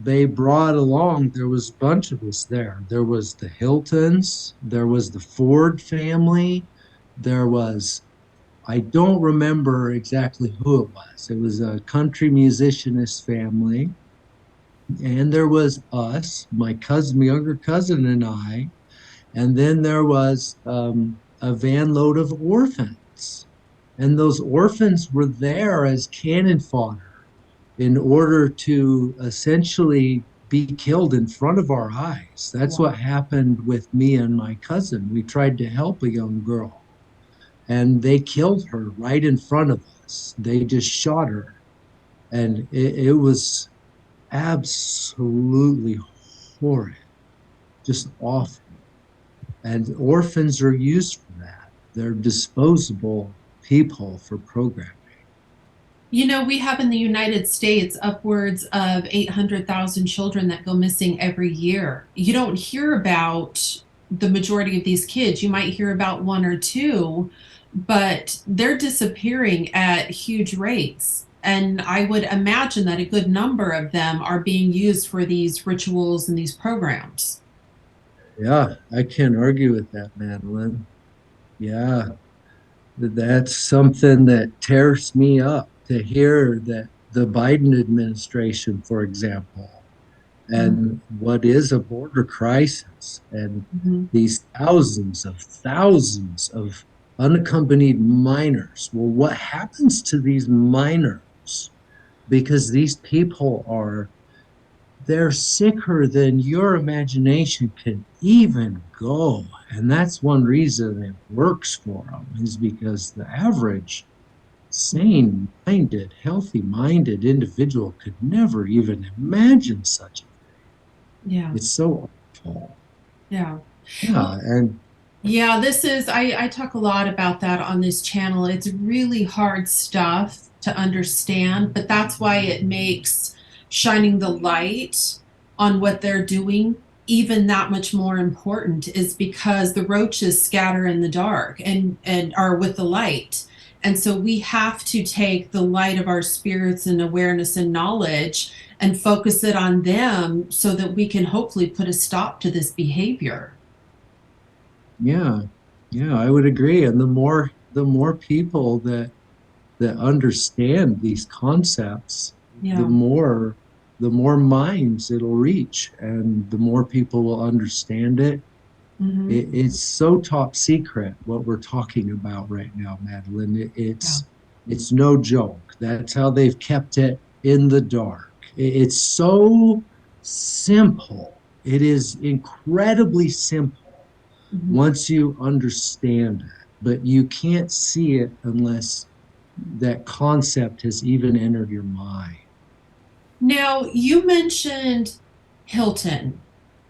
they brought along, there was a bunch of us there. There was the Hiltons, there was the Ford family, there was, I don't remember exactly who it was. It was a country musicianist family. And there was us, my cousin, my younger cousin, and I. And then there was a van load of orphans. And those orphans were there as cannon fodder in order to essentially be killed in front of our eyes. That's Wow. what happened with me and my cousin. We tried to help a young girl and they killed her right in front of us. They just shot her. And it was absolutely horrid, just awful. And orphans are used for that. They're disposable people for programming. You know, we have in the United States upwards of 800,000 children that go missing every year. You don't hear about the majority of these kids. You might hear about one or two, but they're disappearing at huge rates. And I would imagine that a good number of them are being used for these rituals and these programs. Yeah, I can't argue with that, Madeline. Yeah, that's something that tears me up to hear that the Biden administration, for example, Mhm. and what is a border crisis, and Mhm. these thousands of unaccompanied minors. Well, what happens to these minors? Because these people are they're sicker than your imagination can even go. And that's one reason it works for them, is because the average sane minded, healthy minded individual could never even imagine such a Yeah. thing. It's so awful. Yeah. Yeah. And Yeah, I talk a lot about that on this channel. It's really hard stuff to understand, but that's why it makes shining the light on what they're doing even that much more important, is because the roaches scatter in the dark and are with the light. And so we have to take the light of our spirits and awareness and knowledge and focus it on them so that we can hopefully put a stop to this behavior. yeah, yeah, I would agree. And the more people that understand these concepts, the Yeah. more the more minds it'll reach, and the more people will understand it. Hmm. It's so top secret what we're talking about right now, Madeline. Yeah. It's no joke. That's how they've kept it in the dark. It's so simple. It is incredibly simple Mhm. once you understand it, but you can't see it unless that concept has even entered your mind. Now, you mentioned Hilton.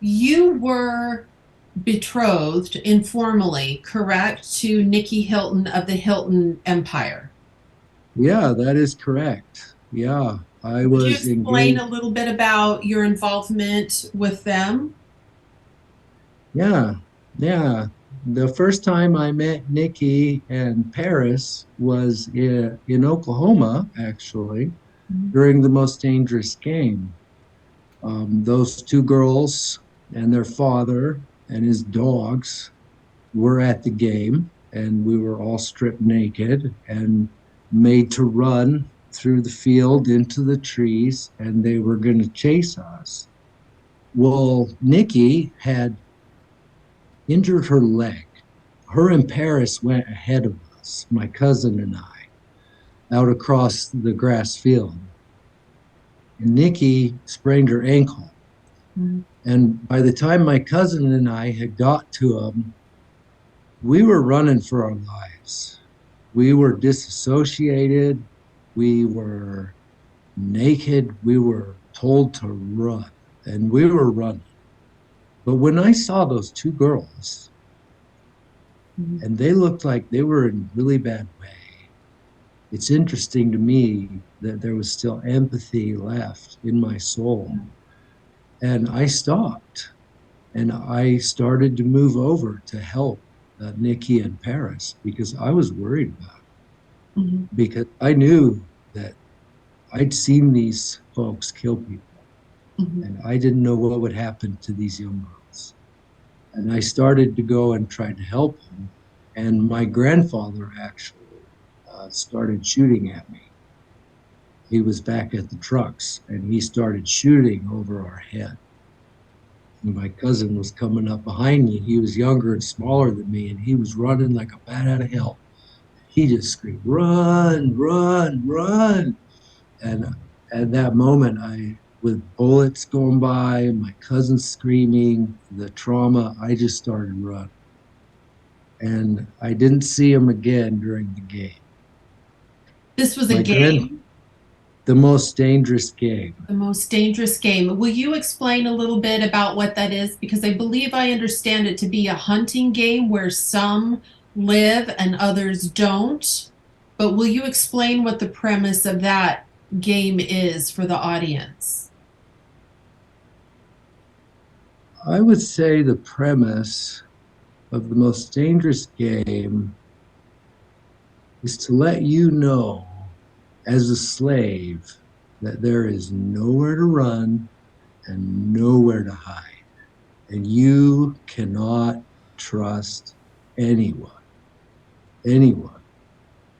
You were betrothed informally, correct, to Nikki Hilton of the Hilton Empire. Yeah, that is correct. Yeah, I Would you was explain a engaged. little bit about your involvement with them? Yeah, yeah. The first time I met Nikki and Paris was in Oklahoma, actually, Mhm. during the most dangerous game. Those two girls and their father and his dogs were at the game, and we were all stripped naked and made to run through the field into the trees, and they were going to chase us. Well, Nikki had injured her leg. Her and Paris went ahead of us, my cousin and I, out across the grass field. And Nikki sprained her ankle. Mhm. And by the time my cousin and I had got to him, we were running for our lives. We were disassociated. We were naked. We were told to run, and we were running. But when I saw those two girls, Mhm. and they looked like they were in really bad way, it's interesting to me that there was still empathy left in my soul. And I stopped and I started to move over to help Nikki and Paris because I was worried about Mhm. it, because I knew that I'd seen these folks kill people Mhm. and I didn't know what would happen to these young girls. And I started to go and try to help them. And my grandfather actually started shooting at me. He was back at the trucks and he started shooting over our head. And my cousin was coming up behind me. He was younger and smaller than me, and he was running like a bat out of hell. He just screamed, "Run, run, run!" And at that moment, with bullets going by, my cousin screaming, the trauma, I just started running. And I didn't see him again during the game. This was a My grand, game, the most dangerous game. the most dangerous game. Will you explain a little bit about what that is? Because I believe I understand it to be a hunting game where some live and others don't. But will you explain what the premise of that game is for the audience? I would say the premise of the most dangerous game is to let you know as a slave that there is nowhere to run and nowhere to hide. And you cannot trust anyone. Anyone.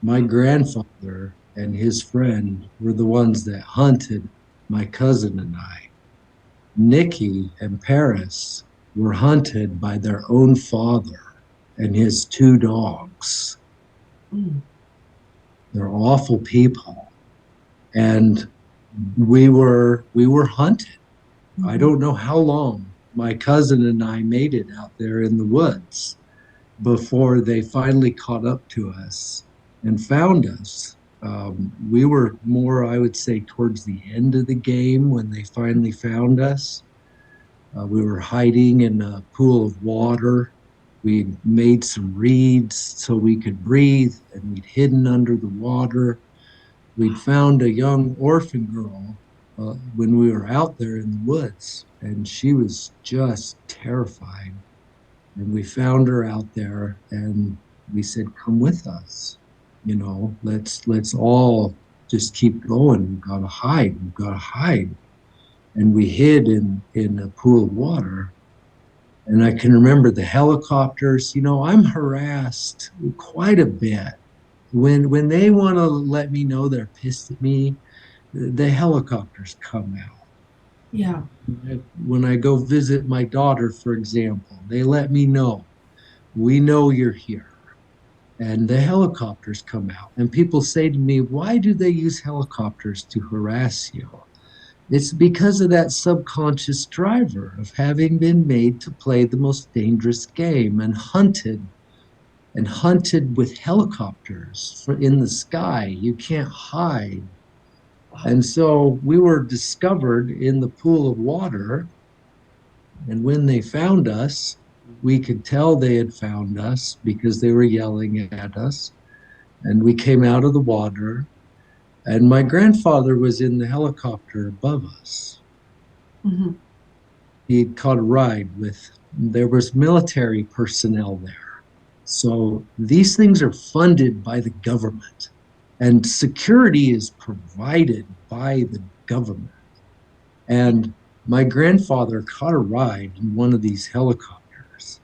My grandfather and his friend were the ones that hunted my cousin and I. Nikki and Paris were hunted by their own father and his two dogs. Mm. They're awful people. And we were hunted. I Mhm. don't know how long my cousin and I made it out there in the woods before they finally caught up to us and found us. We were more, I would say, towards the end of the game when they finally found us. We were hiding in a pool of water. We made some reeds so we could breathe, and we'd hidden under the water. We'd found a young orphan girl when we were out there in the woods, and she was just terrified. And we found her out there, and we said, "Come with us. Let's all just keep going. We've got to hide. We've got to hide." And we hid in a pool of water. And I can remember the helicopters. I'm harassed quite a bit. When they want to let me know they're pissed at me, the helicopters come out. Yeah. When I go visit my daughter, for example, they let me know, we know you're here. And the helicopters come out. And people say to me, why do they use helicopters to harass you? It's because of that subconscious driver of having been made to play the most dangerous game and hunted with helicopters in the sky. You can't hide. And so we were discovered in the pool of water. And when they found us, we could tell they had found us because they were yelling at us. And we came out of the water. And my grandfather was in the helicopter above us. Mhm. He'd caught a ride there was military personnel there. So these things are funded by the government, and security is provided by the government. And my grandfather caught a ride in one of these helicopters,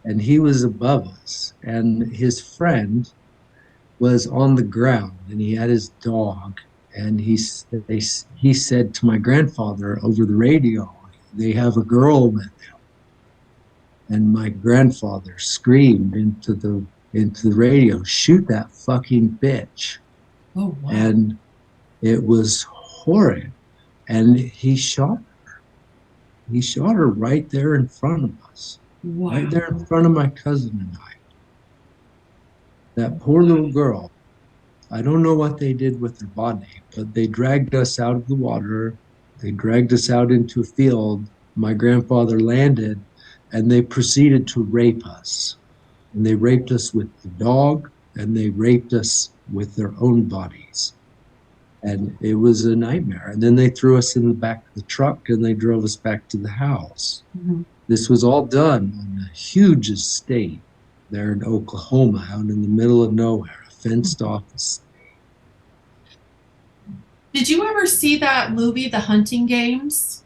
and he was above us, and his friend was on the ground, and he had his dog, and he said to my grandfather over the radio, they have a girl with them. And my grandfather screamed into the radio, shoot that fucking bitch. Oh, wow. And it was horrid. And he shot her right there in front of us, right Wow. there in front of my cousin and I. That poor little girl. I don't know what they did with her body, but they dragged us out of the water. They dragged us out into a field. My grandfather landed, and they proceeded to rape us. And they raped us with the dog, and they raped us with their own bodies. And it was a nightmare. And then they threw us in the back of the truck and they drove us back to the house. Mhm. This was all done on a huge estate there in Oklahoma, out in the middle of nowhere, a fenced off estate. Did you ever see that movie, The Hunting Games?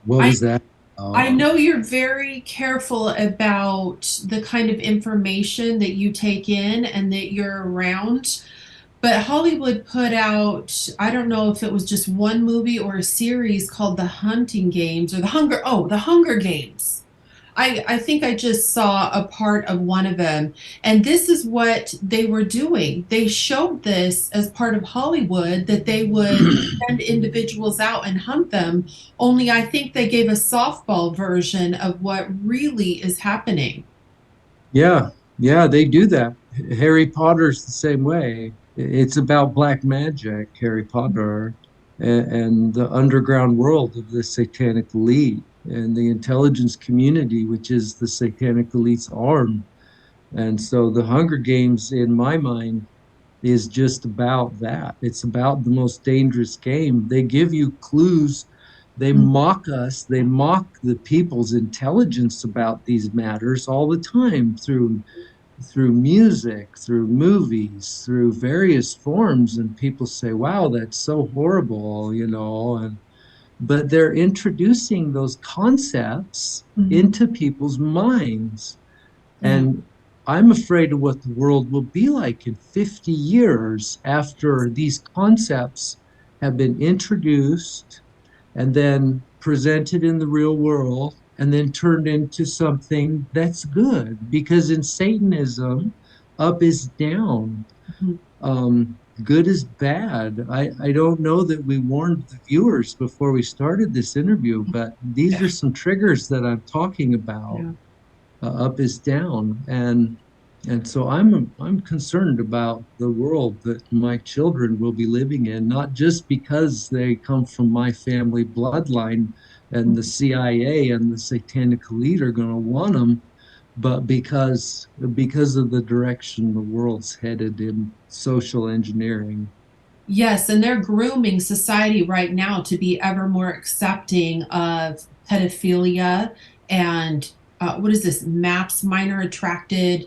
What I was that? I Uh, know you're very careful about the kind of information that you take in and that you're around, but Hollywood put out, I don't know if it was just one movie or a series called The Hunting Games or The Hunger Games. I think I just saw a part of one of them. And this is what they were doing. They showed this as part of Hollywood that they would send individuals out and hunt them. Only I think they gave a softball version of what really is happening. yeah, yeah, they do that. Harry Potter's the same way. It's about black magic, Harry Potter, and the underground world of the satanic elite and the intelligence community, which is the satanic elite's arm. And so the Hunger Games, in my mind, is just about that. It's about the most dangerous game. They give you clues. They mock us. They mock the people's intelligence about these matters all the time through music, through movies, through various forms. And people say, wow, that's so horrible. But they're introducing those concepts Mhm. into people's minds. Yeah. And I'm afraid of what the world will be like in 50 years after these concepts have been introduced and then presented in the real world and then turned into something that's good. Because in Satanism, up is down. Mhm. good as bad. I don't know that we warned the viewers before we started this interview, but these are some triggers that I'm talking about. Yeah. Up is down, and so I'm concerned about the world that my children will be living in, not just because they come from my family bloodline and the CIA and the satanic elite are going to want them, but because of the direction the world's headed in social engineering. Yes, and they're grooming society right now to be ever more accepting of pedophilia and what is this, MAPS, minor attracted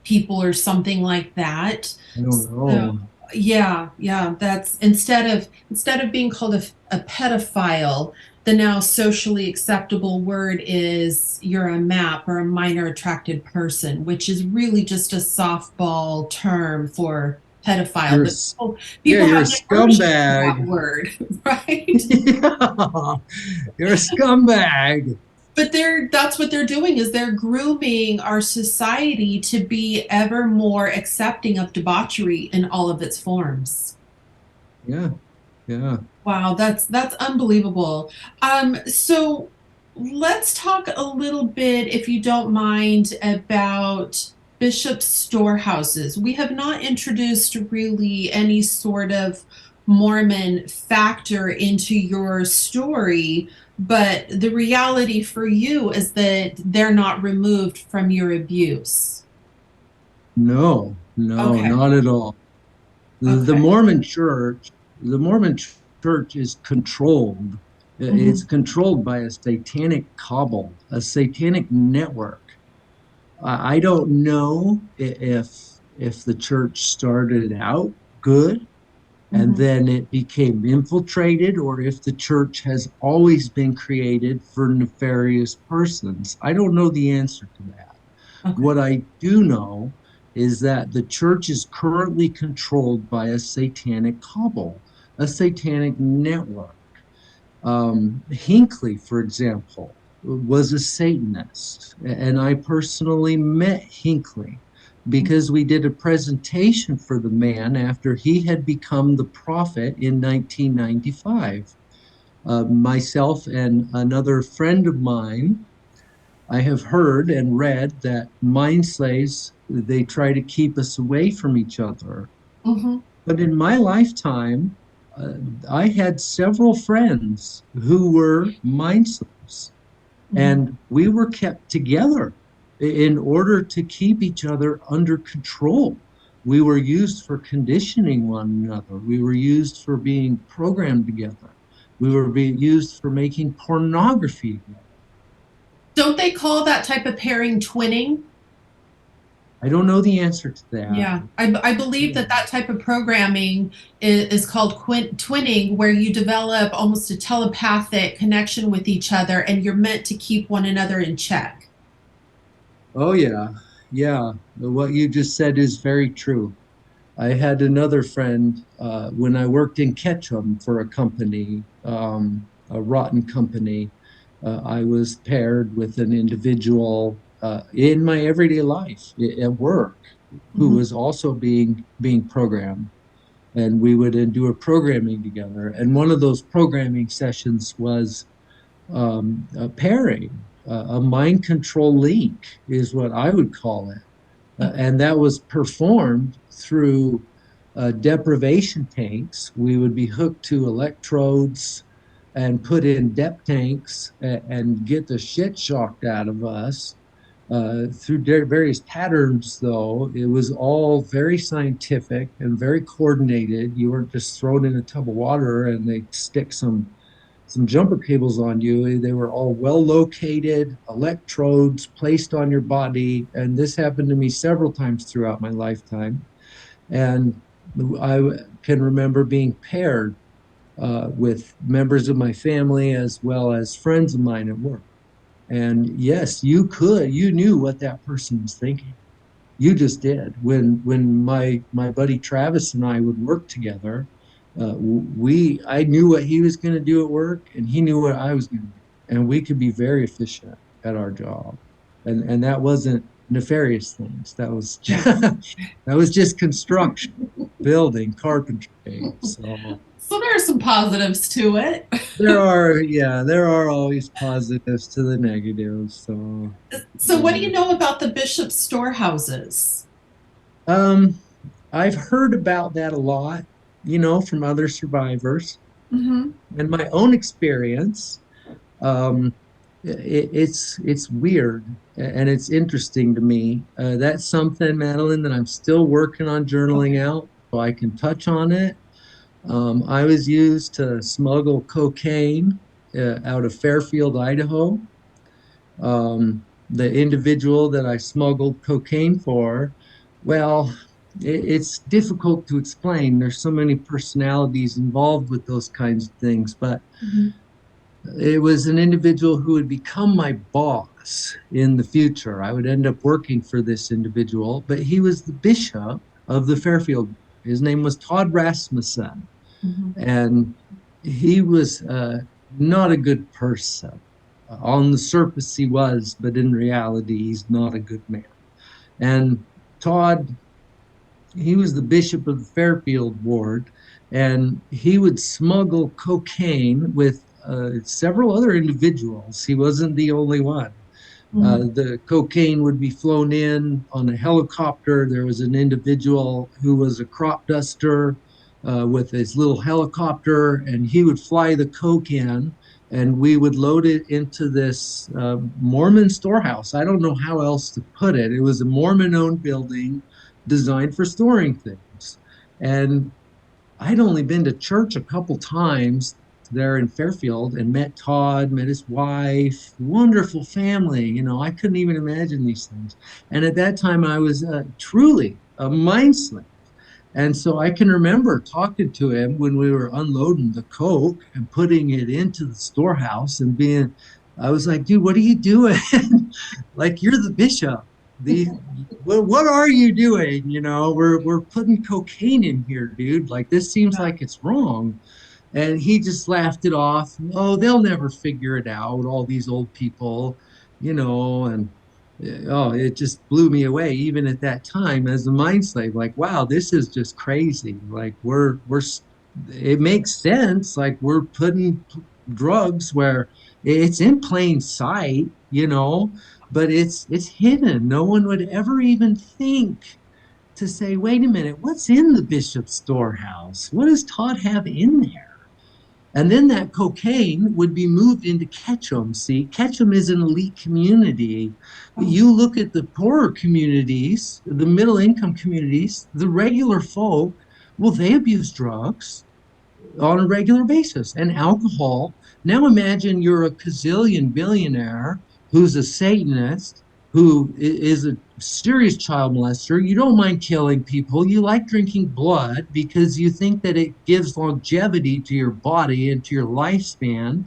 people or something like that. I don't So, know. yeah, yeah, that's instead of being called a pedophile, the now socially acceptable word is you're a MAP or a minor attracted person, which is really just a softball term for pedophile. You're But yeah, people you're a have an aversion to scumbag. that word, right? Yeah, you're a scumbag. But that's what they're doing is they're grooming our society to be ever more accepting of debauchery in all of its forms. Yeah, yeah. Wow, that's unbelievable. So let's talk a little bit, if you don't mind, about bishop storehouses. We have not introduced really any sort of Mormon factor into your story, but the reality for you is that they're not removed from your abuse. No, no, Okay, not at all. The okay. Mormon church, the Mormon church is controlled. It's Hmm. controlled by a satanic cabal, a satanic network. I don't know if the church started out good and Hmm. then it became infiltrated, or if the church has always been created for nefarious persons. I don't know the answer to that. Okay. What I do know is that the church is currently controlled by a satanic cabal, a satanic network. Hinckley, for example, was a Satanist, and I personally met Hinckley because we did a presentation for the man after he had become the prophet in 1995. Myself and another friend of mine, I have heard and read that mind slaves, they try to keep us away from each other. Hmm. But in my lifetime, uh, I had several friends who were mind slaves, Hmm. and we were kept together in order to keep each other under control. We were used for conditioning one another. We were used for being programmed together. We were being used for making pornography together. Don't they call that type of pairing twinning? I don't know the answer to that. Yeah, I believe that that type of programming is called twinning, where you develop almost a telepathic connection with each other and you're meant to keep one another in check. Oh, yeah. Yeah. What you just said is very true. I had another friend when I worked in Ketchum for a company, a rotten company. I was paired with an individual in my everyday life at work who Mhm. was also being programmed, and we would do a programming together. And one of those programming sessions was a pairing, a mind control link is what I would call it, Okay. and that was performed through deprivation tanks. We would be hooked to electrodes and put in dep tanks and get the shit shocked out of us through various patterns, though. It was all very scientific and very coordinated. You weren't just thrown in a tub of water and they stick some jumper cables on you. They were all well located, electrodes placed on your body. And this happened to me several times throughout my lifetime. And I can remember being paired with members of my family as well as friends of mine at work. And yes, you knew what that person was thinking. You just did. When my buddy Travis and I would work together, I knew what he was going to do at work, and he knew what I was going to do, and we could be very efficient at our job, and that wasn't nefarious things. That was Yeah. just, that was just construction. building carpentry. So So there are some positives to it. there are always positives to the negatives. So So what do yeah. you know about the bishop storehouses? Um, I've heard about that a lot, from other survivors Hmm. and my own experience. Um, it's weird and it's interesting to me. That's something, Madeline, that I'm still working on journaling Okay. out, so I can touch on it. I was used to smuggle cocaine out of Fairfield, Idaho. The individual that I smuggled cocaine for, well, it's difficult to explain. There's so many personalities involved with those kinds of things, but Hmm. it was an individual who would become my boss in the future. I would end up working for this individual, but he was the bishop of the Fairfield. His name was Todd Rasmussen, Hmm. and he was not a good person. On the surface, he was, but in reality, he's not a good man. And Todd, he was the bishop of the Fairfield ward, and he would smuggle cocaine with several other individuals. He wasn't the only one. Hmm. The cocaine would be flown in on a helicopter. There was an individual who was a crop duster with his little helicopter, and he would fly the coke in, and we would load it into this Mormon storehouse. I don't know how else to put it. It was a Mormon owned building designed for storing things. And I'd only been to church a couple times there in Fairfield and met Todd, met his wife, wonderful family. I couldn't even imagine these things. And at that time, I was truly a mind slave. And so I can remember talking to him when we were unloading the coke and putting it into the storehouse and I was like, dude, what are you doing? Like, you're the bishop. What are you doing? We're putting cocaine in here, dude. Like, this seems Yeah. like it's wrong. And he just laughed it off. Oh, they'll never figure it out, all these old people, and oh, it just blew me away, even at that time as a mind slave. Like, wow, this is just crazy. Like, it makes sense. Like, we're putting drugs where it's in plain sight, but it's hidden. No one would ever even think to say, wait a minute, what's in the bishop's storehouse? What does Todd have in there? And then that cocaine would be moved into Ketchum. See, Ketchum is an elite community. Oh, You look at the poorer communities, the middle income communities, the regular folk, well, they abuse drugs on a regular basis and alcohol. Now imagine you're a gazillion billionaire who's a Satanist, who is a serious child molester. You don't mind killing people. You like drinking blood because you think that it gives longevity to your body and to your lifespan.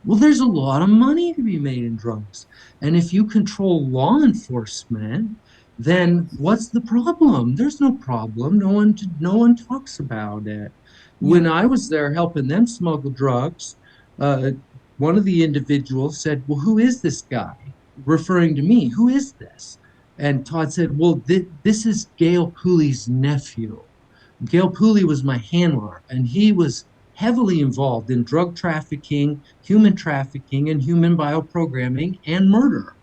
Well, there's a lot of money to be made in drugs. And if you control law enforcement, then what's the problem? There's no problem. No one talks about it. When yeah. I was there helping them smuggle drugs, uh, one of the individuals said, "Well, who is this guy?" Referring to me, "Who is this?" And Todd said, "Well, this is Gail Pooley's nephew." Gail Pooley was my handler, and he was heavily involved in drug trafficking, and human bioprogramming and murder.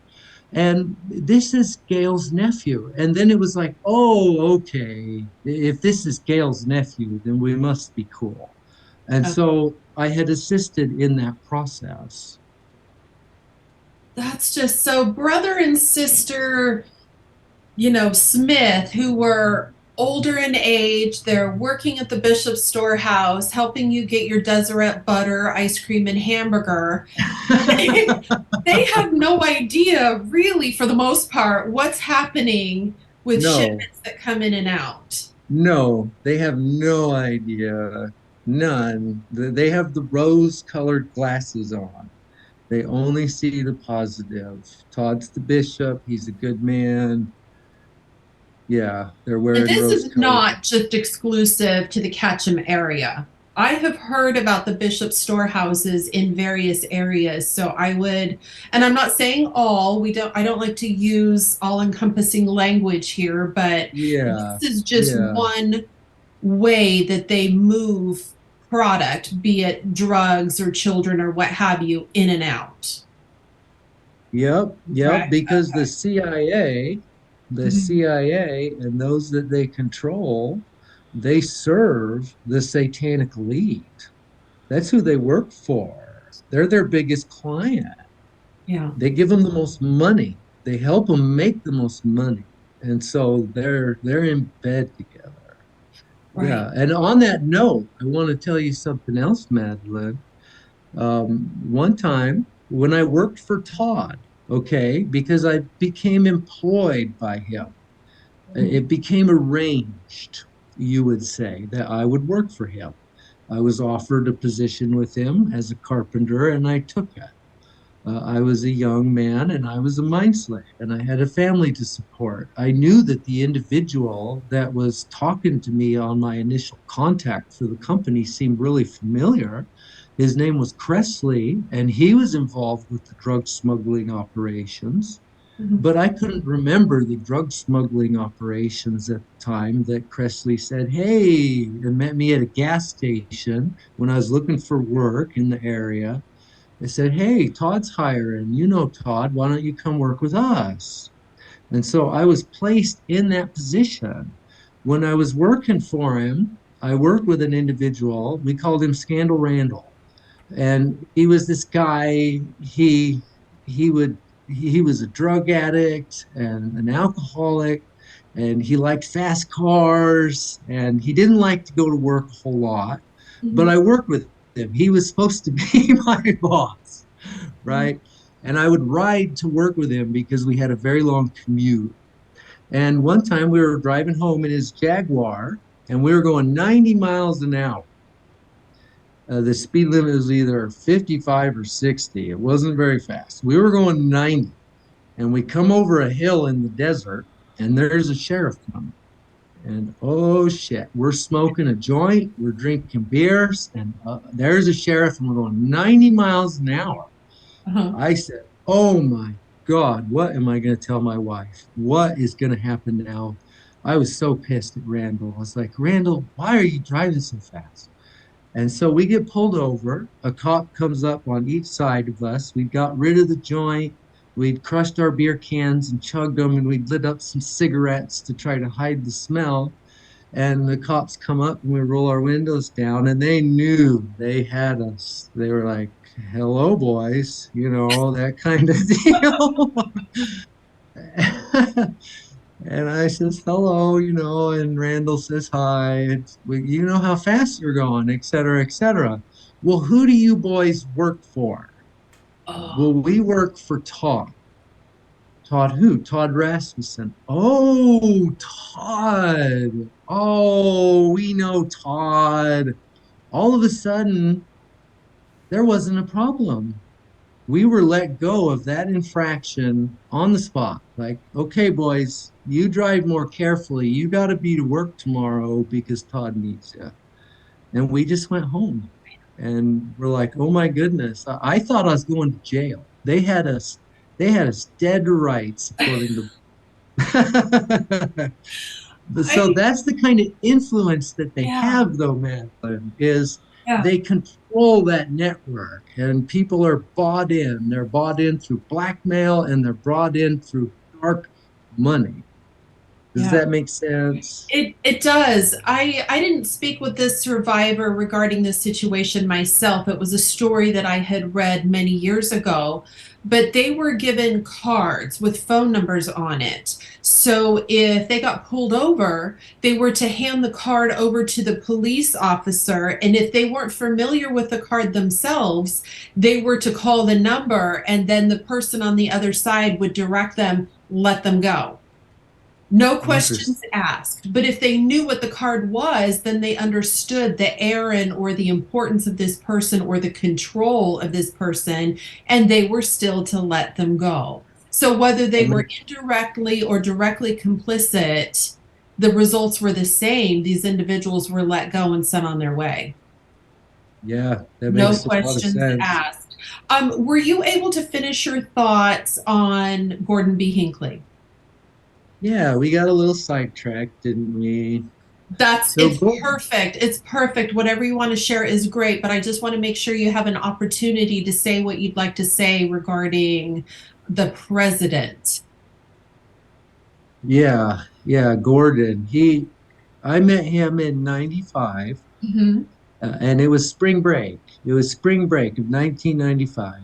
And this is Gail's nephew. And then it was like, oh, okay. If this is Gail's nephew, then we must be cool. And Okay. so I had assisted in that process. That's just so brother and sister, Smith, who were older in age. They're working at the Bishop's Storehouse, helping you get your Deseret butter, ice cream, and hamburger. They have no idea, really, for the most part, what's happening with No, shipments that come in and out. no, they have no idea. None. They have the rose colored glasses on. They only see the positive. Todd's the bishop. He's a good man. Yeah, they're And wearing this rose is colored. not just exclusive to the Ketchum area. I have heard about the Bishop storehouses in various areas. So I would, and I'm not saying all, I don't like to use all encompassing language here, but Yeah, this is just yeah. one way that they move product, be it drugs or children or what have you, in and out. Yep, yep, Correct. because the Mhm. CIA and those that they control, they serve the satanic elite. That's who they work for. They're their biggest client. Yeah. They give them the most money. They help them make the most money. And so they're in bed together. Right. Yeah. And on that note, I want to tell you something else, Madeline. One time when I worked for Todd, okay, because I became employed by him, Mhm. it became arranged, you would say, that I would work for him. I was offered a position with him as a carpenter, and I took it. I was a young man and I was a mind slave and I had a family to support. I knew that the individual that was talking to me on my initial contact for the company seemed really familiar. His name was Cressley, and he was involved with the drug smuggling operations. Mhm. But I couldn't remember the drug smuggling operations at the time that Cressley said, hey, and met me at a gas station when I was looking for work in the area. They said, hey, Todd's hiring. You know Todd. Why don't you come work with us? And so I was placed in that position. When I was working for him, I worked with an individual. We called him Scandal Randall. And he was this guy, he would he was a drug addict and an alcoholic, and he liked fast cars, and he didn't like to go to work a whole lot, but Mhm. I worked with him. He was supposed to be my boss, Mhm. right? And I would ride to work with him because we had a very long commute. And one time we were driving home in his Jaguar, and we were going 90 miles an hour. The speed limit was either 55 or 60. It wasn't very fast. We were going 90, and we come over a hill in the desert, and there's a sheriff coming. And oh shit, we're smoking a joint, we're drinking beers, and there's a sheriff, and we're going 90 miles an hour. Uh-huh. I said, oh my God, what am I going to tell my wife? What is going to happen now? I was so pissed at Randall. I was like, Randall, why are you driving so fast? And so we get pulled over. A cop comes up on each side of us. We got rid of the joint. We'd crushed our beer cans and chugged them, and we'd lit up some cigarettes to try to hide the smell. And the cops come up and we roll our windows down, and they knew they had us. They were like, hello, boys, that kind of deal. And I says, hello, and Randall says, hi. Well, you know how fast you're going, et cetera, et cetera. Well, who do you boys work for? Oh. Well, we work for Todd. Todd who? Todd Rasmussen. Oh, Todd. Oh, we know Todd. All of a sudden, there wasn't a problem. We were let go of that infraction on the spot. Like, okay, boys, you drive more carefully. You got to be to work tomorrow because Todd needs you. And we just went home. And we're like, oh my goodness. I thought I was going to jail. They had us dead to rights, according to so I that's the kind of influence that they Yeah. have, though, Madeline, is Yeah. they control that network, and people are bought in. They're bought in through blackmail, and they're brought in through dark money. Does Yeah. that make sense? It does. I didn't speak with this survivor regarding this situation myself. It was a story that I had read many years ago, but they were given cards with phone numbers on it. So if they got pulled over, they were to hand the card over to the police officer, and if they weren't familiar with the card themselves, they were to call the number, and then the person on the other side would direct them, let them go. No questions Interesting. asked. But if they knew what the card was, then they understood the errand or the importance of this person or the control of this person, and they were still to let them go. So whether they That were makes, indirectly or directly complicit, the results were the same. These individuals were let go and sent on their way. yeah, that No makes a lot of questions sense. asked. Were you able to finish your thoughts on Gordon B. Hinckley? Yeah, we got a little sidetracked, didn't we? So It's Gordon, perfect. It's perfect. Whatever you want to share is great, but I just want to make sure you have an opportunity to say what you'd like to say regarding the president. yeah, Gordon. I met him in '95, Hmm. and it was spring break. It was spring break of 1995.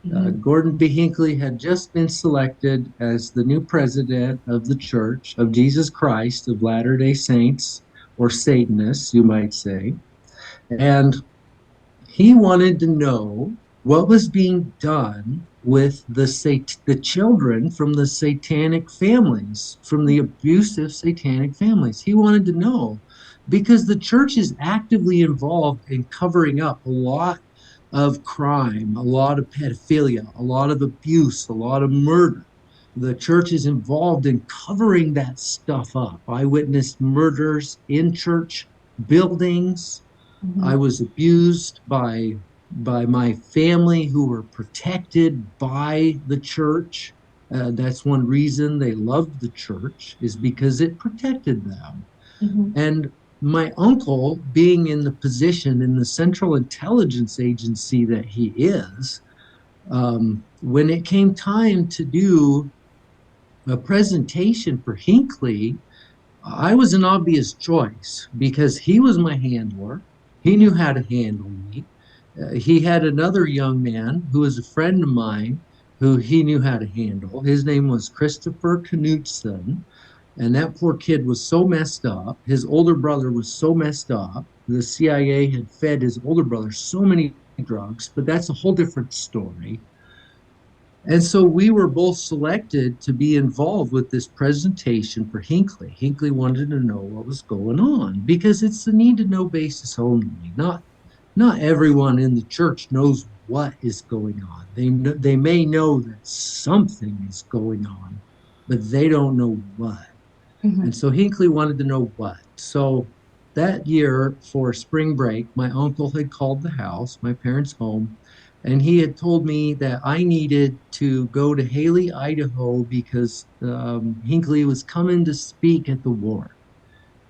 Hmm. Gordon B. Hinckley had just been selected as the new president of the Church of Jesus Christ of Latter-day Saints, or Satanists, you might say. And he wanted to know what was being done with the children from the satanic families, from the abusive satanic families. He wanted to know because the church is actively involved in covering up a lot of crime, a lot of pedophilia, a lot of abuse, a lot of murder. The church is involved in covering that stuff up. I witnessed murders in church buildings. I Hmm. was abused by my family who were protected by the church. That's one reason they loved the church is because it protected them. Hmm. And my uncle, being in the position in the Central Intelligence Agency that he is, when it came time to do a presentation for Hinckley, I was an obvious choice because he was my handler. He knew how to handle me. He had another young man who was a friend of mine who he knew how to handle. His name was Christopher Knutson. And that poor kid was so messed up. His older brother was so messed up. The CIA had fed his older brother so many drugs, but that's a whole different story. And so we were both selected to be involved with this presentation for Hinckley. Hinckley wanted to know what was going on because it's the need to know basis only. Not everyone in the church knows what is going on. They may know that something is going on, but they don't know what. And Hmm. so Hinckley wanted to know what. So that year for spring break, my uncle had called the house, my parents' home, and he had told me that I needed to go to Haley, Idaho, because Hinckley was coming to speak at the war.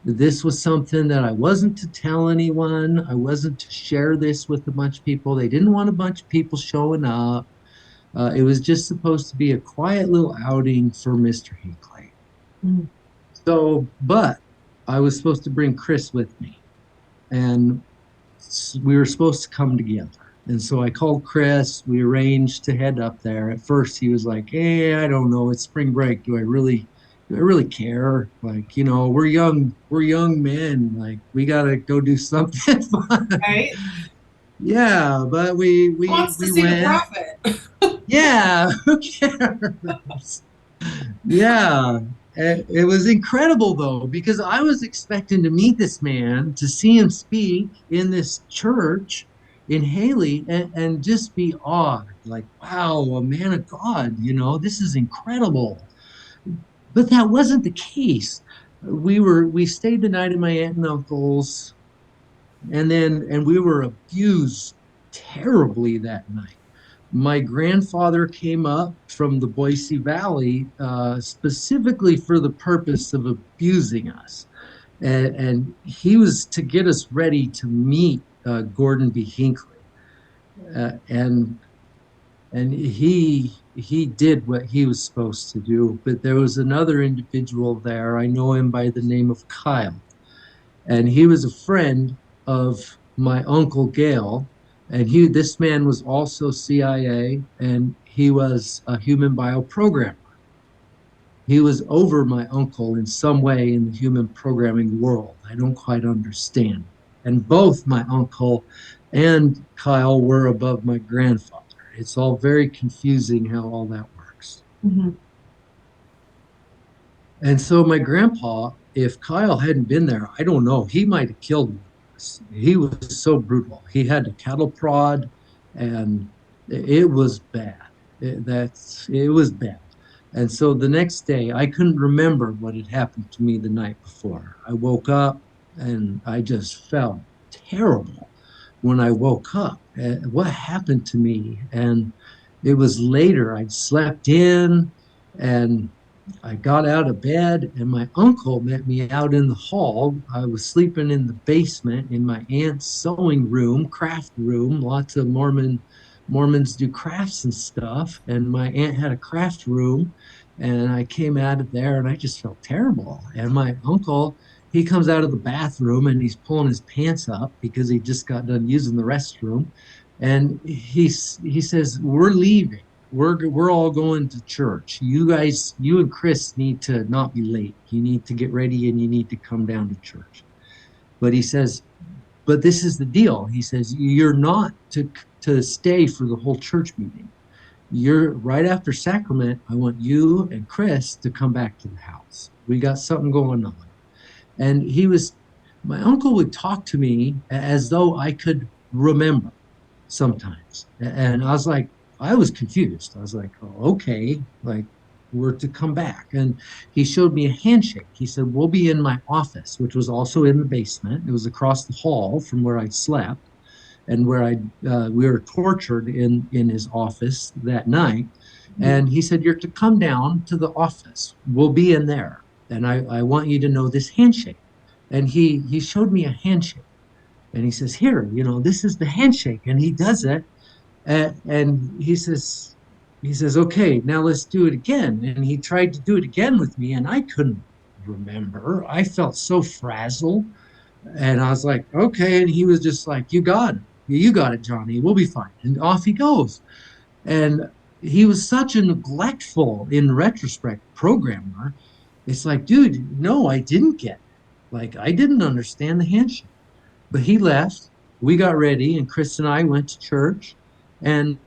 This was something that I wasn't to tell anyone. I wasn't to share this with a bunch of people. They didn't want a bunch of people showing up. It was just supposed to be a quiet little outing for Mr. Hinckley. Hmm. So, but I was supposed to bring Chris with me, and we were supposed to come together. And so I called Chris. We arranged to head up there. At first, he was like, "Hey, I don't know. It's spring break. Do I really care? Like, we're young men. Like, we gotta go do something fun." Right? Yeah, but Who wants to we see the went. prophet? Yeah, who cares? Yeah, it was incredible though, because I was expecting to meet this man, to see him speak in this church in Haley, and just be awed, like, wow, a man of God, this is incredible. But that wasn't the case. We stayed the night at my aunt and uncle's, and we were abused terribly that night. My grandfather came up from the Boise Valley specifically for the purpose of abusing us. And he was to get us ready to meet Gordon B. Hinckley. And he did what he was supposed to do. But there was another individual there. I know him by the name of Kyle, and he was a friend of my uncle Gail. And this man was also CIA, and he was a human bioprogrammer. He was over my uncle in some way in the human programming world. I don't quite understand. And both my uncle and Kyle were above my grandfather. It's all very confusing how all that works. Hmm. And so my grandpa, if Kyle hadn't been there, I don't know, he might have killed one of us. He was so brutal. He had to cattle prod, and it was bad. It was bad. And so the next day, I couldn't remember what had happened to me the night before. I woke up and I just felt terrible when I woke up. What happened to me? And it was later. I'd slept in, and I got out of bed and my uncle met me out in the hall. I was sleeping in the basement in my aunt's sewing room, craft room. Lots of Mormons do crafts and stuff. And my aunt had a craft room. And I came out of there and I just felt terrible. And my uncle, he comes out of the bathroom and he's pulling his pants up because he just got done using the restroom. And he says, "We're leaving. We're all going to church. You guys, you and Chris need to not be late. You need to get ready and you need to come down to church." But he says, "But this is the deal." He says, "You're not to stay for the whole church meeting. You're right after sacrament. I want you and Chris to come back to the house. We got something going on." And my uncle would talk to me as though I could remember sometimes. And I was confused. I was like, "Oh, okay, like we're to come back." And he showed me a handshake. He said, "We'll be in my office," which was also in the basement. It was across the hall from where I slept and where we were tortured in his office that night. And he said, "You're to come down to the office. We'll be in there. And I want you to know this handshake." And he showed me a handshake. And he says, "Here, this is the handshake." And he does it. And he says, "Okay, now let's do it again." And he tried to do it again with me, and I couldn't remember. I felt so frazzled. And I was like, "Okay." And he was just like, "You got it. You got it, Johnny. We'll be fine." And off he goes. And he was such a neglectful, in retrospect, programmer. It's like, dude, no, I didn't get it. Like, I didn't understand the handshake. But he left. We got ready, and Chris and I went to church. And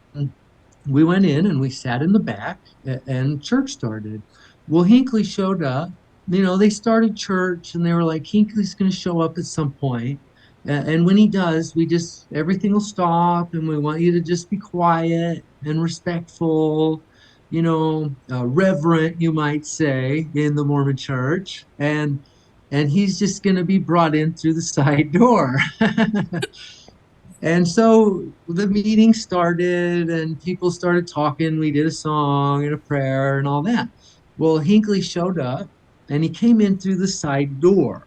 we went in and we sat in the back, and church started. Well, Hinckley showed up. They started church and they were like, "Hinckley's going to show up at some point. And when he does, everything will stop and we want you to just be quiet and respectful, reverent, you might say, in the Mormon church. And he's just going to be brought in through the side door." And so the meeting started and people started talking. We did a song and a prayer and all that. Well, Hinckley showed up and he came in through the side door.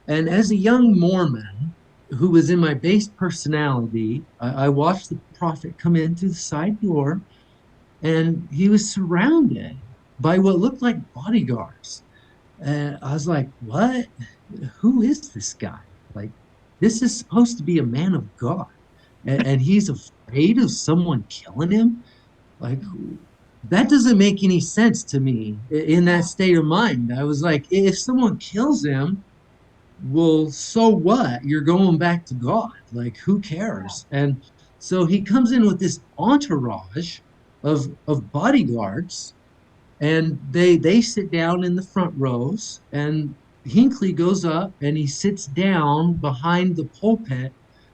And as a young Mormon who was in my base personality, I watched the prophet come in through the side door and he was surrounded by what looked like bodyguards. And I was like, "What? Who is this guy? Like, this is supposed to be a man of God. And he's afraid of someone killing him? Like, that doesn't make any sense to me in that state of mind." I was like, if someone kills him, well, so what? You're going back to God. Like, who cares? And so he comes in with this entourage of bodyguards and they sit down in the front rows and Hinckley goes up and he sits down behind the pulpit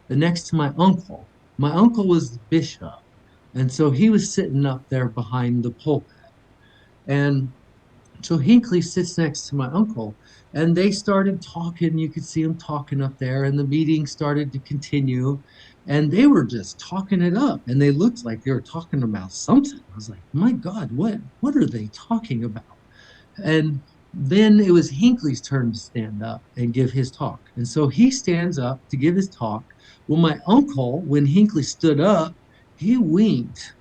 next to my uncle. My uncle was the bishop, and so he was sitting up there behind the pulpit. And so Hinckley sits next to my uncle, and they started talking. You could see them talking up there, and the meeting started to continue. And they were just talking it up, and they looked like they were talking about something. I was like, "My God, what are they talking about?" And then it was Hinckley's turn to stand up and give his talk. And so he stands up to give his talk. Well, my uncle, when Hinckley stood up, he winked.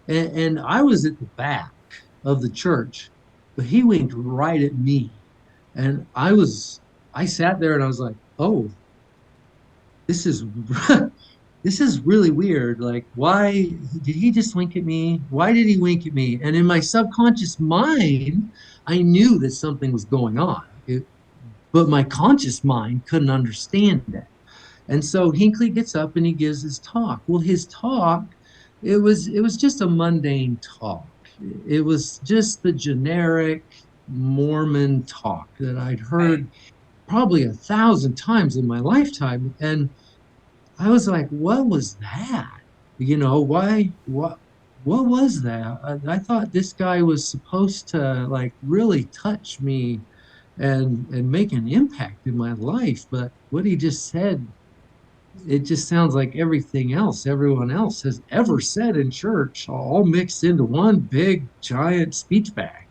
And I was at the back of the church, but he winked right at me. And I sat there and I was like, "Oh, this is this is really weird. Like, why did he just wink at me? Why did he wink at me?" And in my subconscious mind, I knew that something was going on, but my conscious mind couldn't understand it. And so Hinckley gets up and he gives his talk. Well, his talk, it was just a mundane talk. It was just the generic Mormon talk that I'd Right. heard probably 1,000 times in my lifetime. And I was like, "What was that? Why, what was that?" I thought this guy was supposed to like really touch me and make an impact in my life. But what he just said, it just sounds like everything else everyone else has ever said in church, all mixed into one big giant speech bag.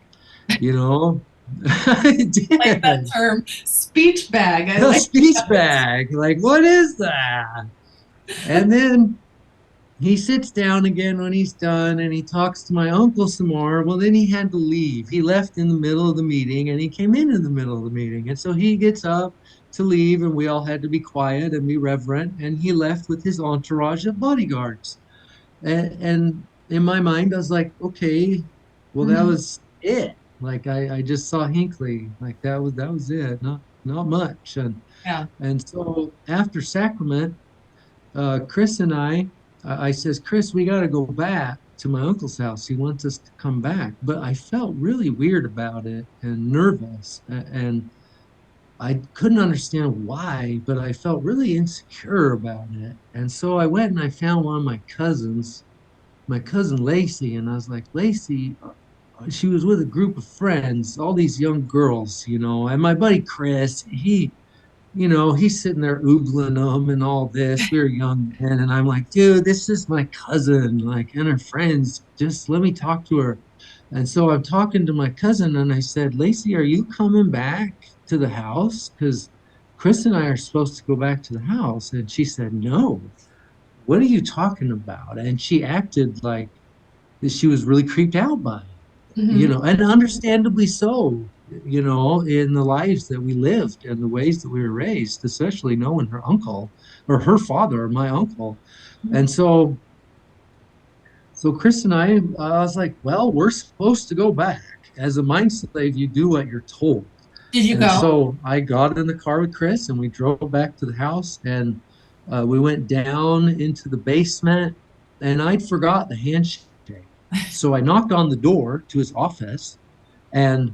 you know. I Like that did. term, speech bag. I A like speech that. bag. Like, what is that? And then he sits down again when he's done and he talks to my uncle some more. Well, then he had to leave. He left in the middle of the meeting and he came in the middle of the meeting. And so he gets up to leave and we all had to be quiet and be reverent. And he left with his entourage of bodyguards. And in my mind, I was like, okay, well, that Mhm. was it. Like I just saw Hinckley. Like that was it. Not much. Yeah. And so after sacrament, Chris and I says, Chris, we got to go back to my uncle's house. He wants us to come back. But I felt really weird about it and nervous. And I couldn't understand why, but I felt really insecure about it. And so I went and I found one of my cousins, my cousin Lacey. And I was like, Lacey, she was with a group of friends, all these young girls, and my buddy Chris, he's sitting there oogling them and all this. We were young men, and I'm like, dude, this is my cousin, like, and her friends. Just let me talk to her. And so I'm talking to my cousin, and I said, Lacey, are you coming back to the house? Because Chris and I are supposed to go back to the house. And she said, no. What are you talking about? And she acted like she was really creeped out by it, Hmm. and understandably so, in the lives that we lived and the ways that we were raised, especially knowing her uncle or her father, my uncle. And so Chris and I was like, well, we're supposed to go back. As a mind slave, you do what you're told. Did you And go? so I got in the car with Chris and we drove back to the house and we went down into the basement and I'd forgot the handshake. So I knocked on the door to his office and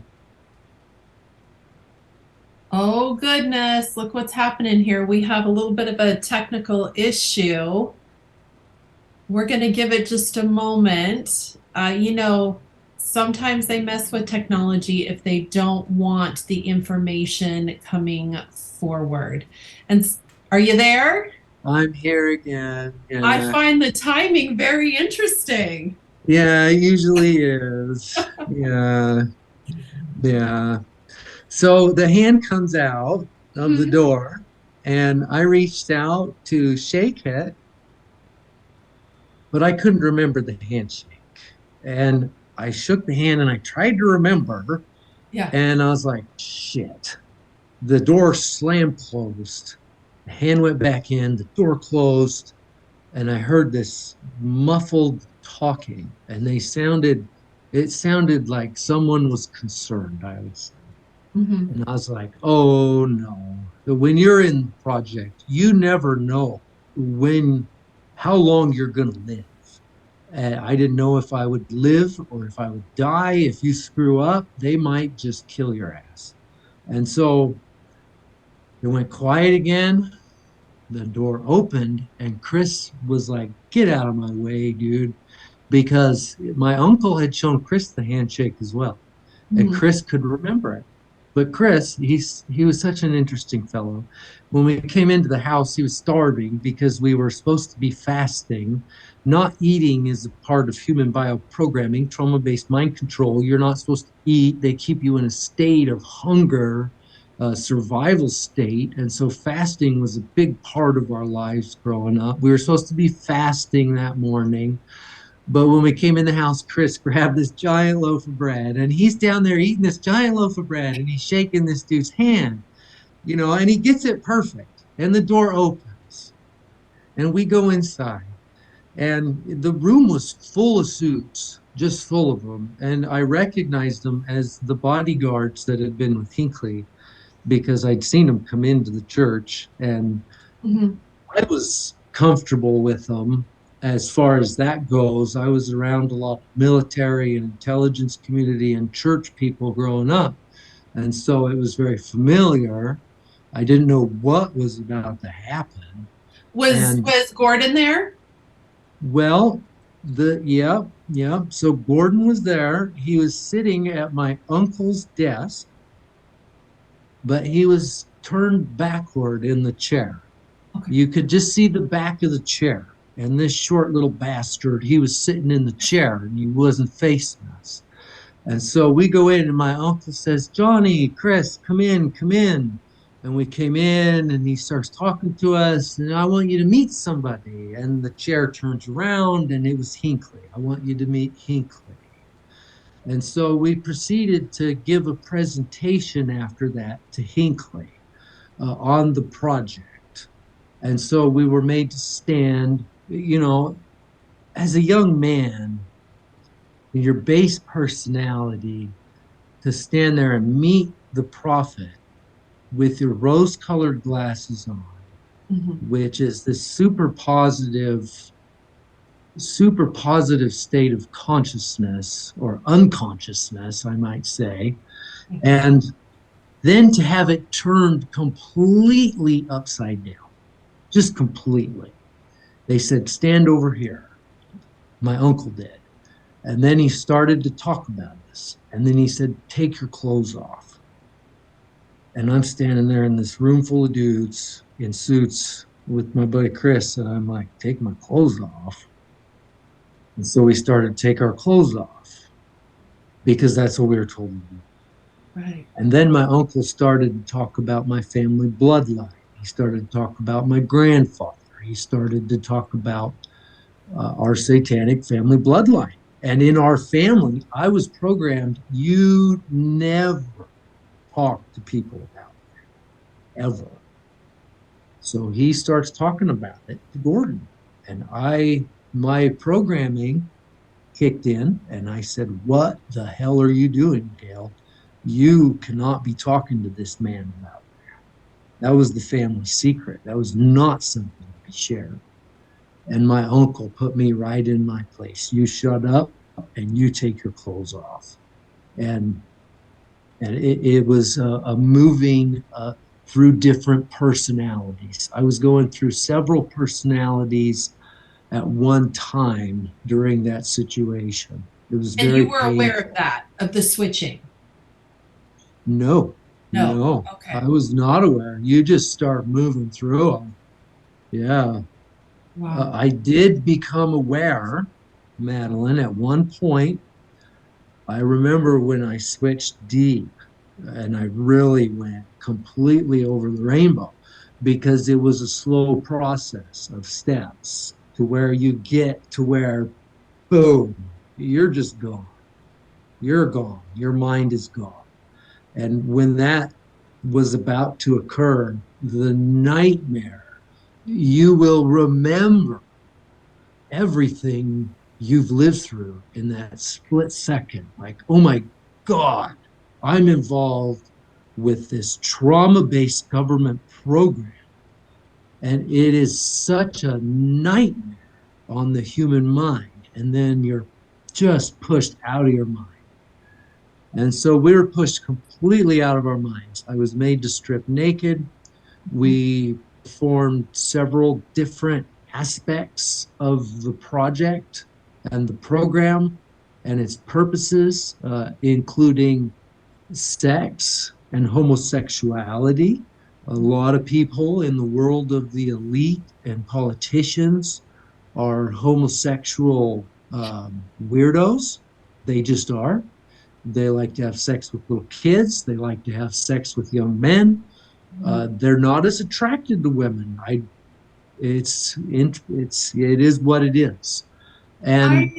Oh, goodness. Look what's happening here. We have a little bit of a technical issue. We're going to give it just a moment. Sometimes they mess with technology if they don't want the information coming forward. And are you there? I'm here again. I Yeah. find the timing very interesting. Yeah, it usually is. Yeah. Yeah. So the hand comes out of the Mhm. door and I reached out to shake it, but I couldn't remember the handshake. And I shook the hand and I tried to remember, Yeah. and I was like, shit. The door slammed closed. The hand went back in, the door closed, and I heard this muffled talking, and it sounded like someone was concerned, I would say. Mhm. And I was like, oh no. When you're in the project, you never know how long you're going to live. I didn't know if I would live or if I would die. If you screw up, they might just kill your ass. And so it went quiet again. The door opened, and Chris was like, get out of my way, dude. Because my uncle had shown Chris the handshake as well. And Mhm. Chris could remember it. But Chris, he was such an interesting fellow. When we came into the house, he was starving because we were supposed to be fasting. Not eating is a part of human bioprogramming, trauma-based mind control. You're not supposed to eat. They keep you in a state of hunger, survival state. And so fasting was a big part of our lives growing up. We were supposed to be fasting that morning. But when we came in the house, Chris grabbed this giant loaf of bread and he's down there eating this giant loaf of bread and he's shaking this dude's hand, and he gets it perfect. And the door opens and we go inside. And the room was full of suits, just full of them. And I recognized them as the bodyguards that had been with Hinckley because I'd seen them come into the church. And Mhm. I was comfortable with them as far as that goes. I was around a lot of military and intelligence community and church people growing up. And so it was very familiar. I didn't know what was about to happen. Was And was Gordon there? well, yeah. So Gordon was there. He was sitting at my uncle's desk, but he was turned backward in the chair. Okay. You could just see the back of the chair. And this short little bastard, he was sitting in the chair and he wasn't facing us. And so we go in, and my uncle says, Johnny, Chris, come in, come in. And we came in, and he starts talking to us, and I want you to meet somebody. And the chair turns around, and it was Hinckley. I want you to meet Hinckley. And so we proceeded to give a presentation after that to Hinckley on the project. And so we were made to stand, as a young man, your base personality, to stand there and meet the prophet with your rose colored glasses on, Mhm. which is this super positive state of consciousness or unconsciousness, I might say. And then to have it turned completely upside down, just completely. They said, stand over here. My uncle did. And then he started to talk about this. And then he said, take your clothes off. And I'm standing there in this room full of dudes in suits with my buddy Chris. And I'm like, take my clothes off. And so we started to take our clothes off because that's what we were told to do. Right. And then my uncle started to talk about my family bloodline. He started to talk about my grandfather. He started to talk about our satanic family bloodline. And in our family, I was programmed, you never talk to people about it, ever. So he starts talking about it to Gordon. And my programming kicked in, and I said, what the hell are you doing, Gail? You cannot be talking to this man about that. That was the family secret. That was not something to be shared. And my uncle put me right in my place. You shut up and you take your clothes off. And it was a moving through different personalities. I was going through several personalities at one time during that situation. It was And you very were aware of painful. that, of the switching? No, No. no, Okay. I was not aware. You just start moving through them. Yeah. Wow. I did become aware, Madeline, at one point. I remember when I switched deep and I really went completely over the rainbow because it was a slow process of steps to where you get to where, boom, you're just gone. You're gone. Your mind is gone. And when that was about to occur, the nightmare, you will remember everything you've lived through in that split second. Like, oh my God, I'm involved with this trauma based government program. And it is such a nightmare on the human mind. And then you're just pushed out of your mind. And so we were pushed completely out of our minds. I was made to strip naked. We performed several different aspects of the project and the program and its purposes, including sex and homosexuality. A lot of people in the world of the elite and politicians are homosexual weirdos. They just are. They like to have sex with little kids. They like to have sex with young men. They're not as attracted to women. It is what it is. And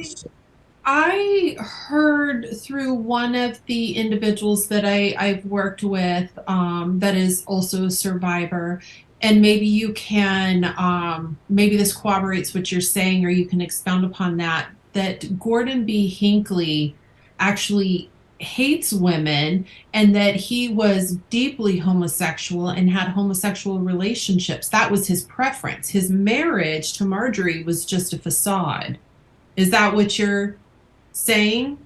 I I heard through one of the individuals that I've worked with, that is also a survivor, and maybe you can, maybe this corroborates what you're saying, or you can expound upon that, that Gordon B. Hinckley actually hates women, and that he was deeply homosexual and had homosexual relationships. That was his preference. His marriage to Marjorie was just a facade. Is that what you're saying,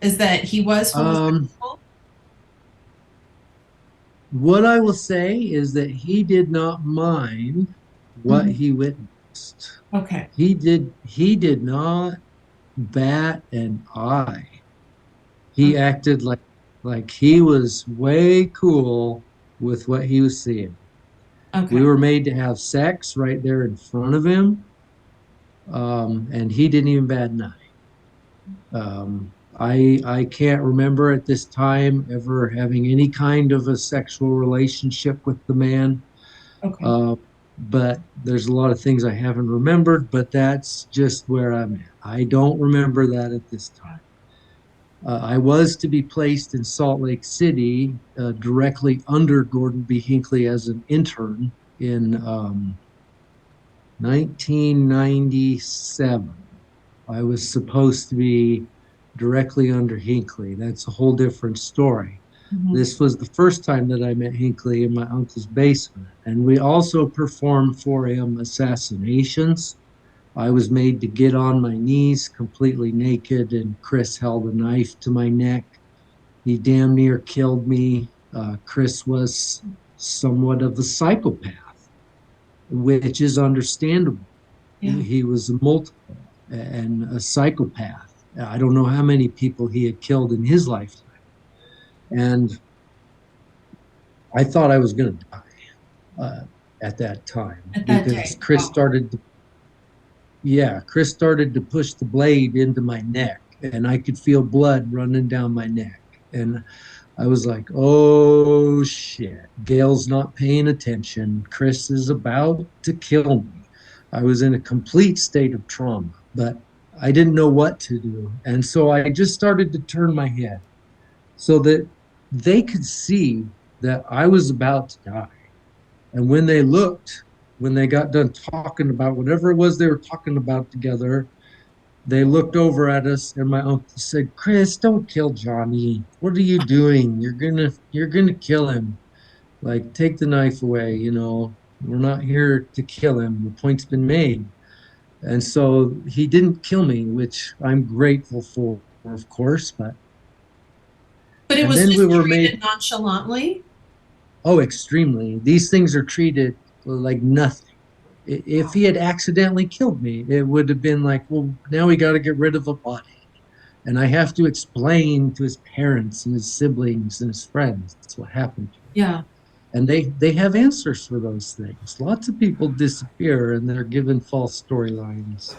is that he was um, homosexual? what I will say is that he did not mind what Mhm. he witnessed. Okay. He did not bat an eye. He Okay. acted like he was way cool with what he was seeing. We Okay. were made to have sex right there in front of him, and he didn't even bat an eye. I can't remember at this time ever having any kind of a sexual relationship with the man. Okay. Uh, but there's a lot of things I haven't remembered, but that's just where I'm at. I don't remember that at this time. I was to be placed in Salt Lake City, directly under Gordon B. Hinckley as an intern in 1997. I was supposed to be directly under Hinckley. That's a whole different story. Mhm. This was the first time that I met Hinckley in my uncle's basement. And we also performed for him assassinations. I was made to get on my knees completely naked, and Chris held a knife to my neck. He damn near killed me. Chris was somewhat of a psychopath, which is understandable. Yeah. He was a multiple and a psychopath. I don't know how many people he had killed in his lifetime. And I thought I was going to die at that time At that because day. Wow. Chris started to push the blade into my neck, and I could feel blood running down my neck. And I was like, oh shit, Gail's not paying attention. Chris is about to kill me. I was in a complete state of trauma, but I didn't know what to do. And so I just started to turn my head so that they could see that I was about to die. And when they looked, when they got done talking about whatever it was they were talking about together, they looked over at us, and my uncle said, "Chris, don't kill Johnny. What are you doing? You're gonna kill him. Like, take the knife away, you know. We're not here to kill him. The point's been made." And so he didn't kill me, which I'm grateful for, of course. But it And was then we just were treated made, nonchalantly. oh, extremely. These things are treated like nothing. If he had accidentally killed me, it would have been like, well, now we got to get rid of a body. And I have to explain to his parents and his siblings and his friends that's what happened to him. Yeah. And they have answers for those things. Lots of people disappear and they're given false storylines.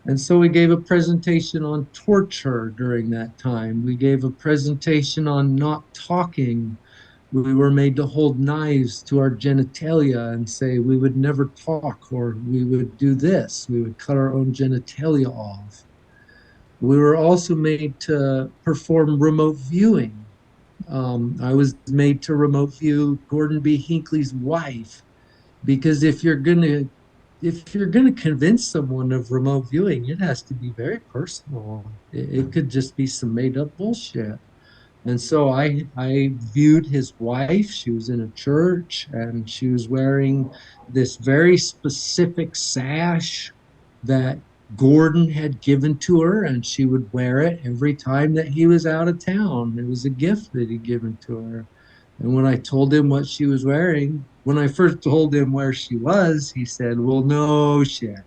And so we gave a presentation on torture during that time. We gave a presentation on not talking. We were made to hold knives to our genitalia and say we would never talk, or we would do this. We would cut our own genitalia off. We were also made to perform remote viewing. I was made to remote view Gordon B. Hinckley's wife because if you're gonna convince someone of remote viewing, it has to be very personal. It could just be some made up bullshit. And so I viewed his wife. She was in a church and she was wearing this very specific sash that Gordon had given to her, and she would wear it every time that he was out of town. It was a gift that he'd given to her. And when I told him what she was wearing, when I first told him where she was, he said, "Well, no shit.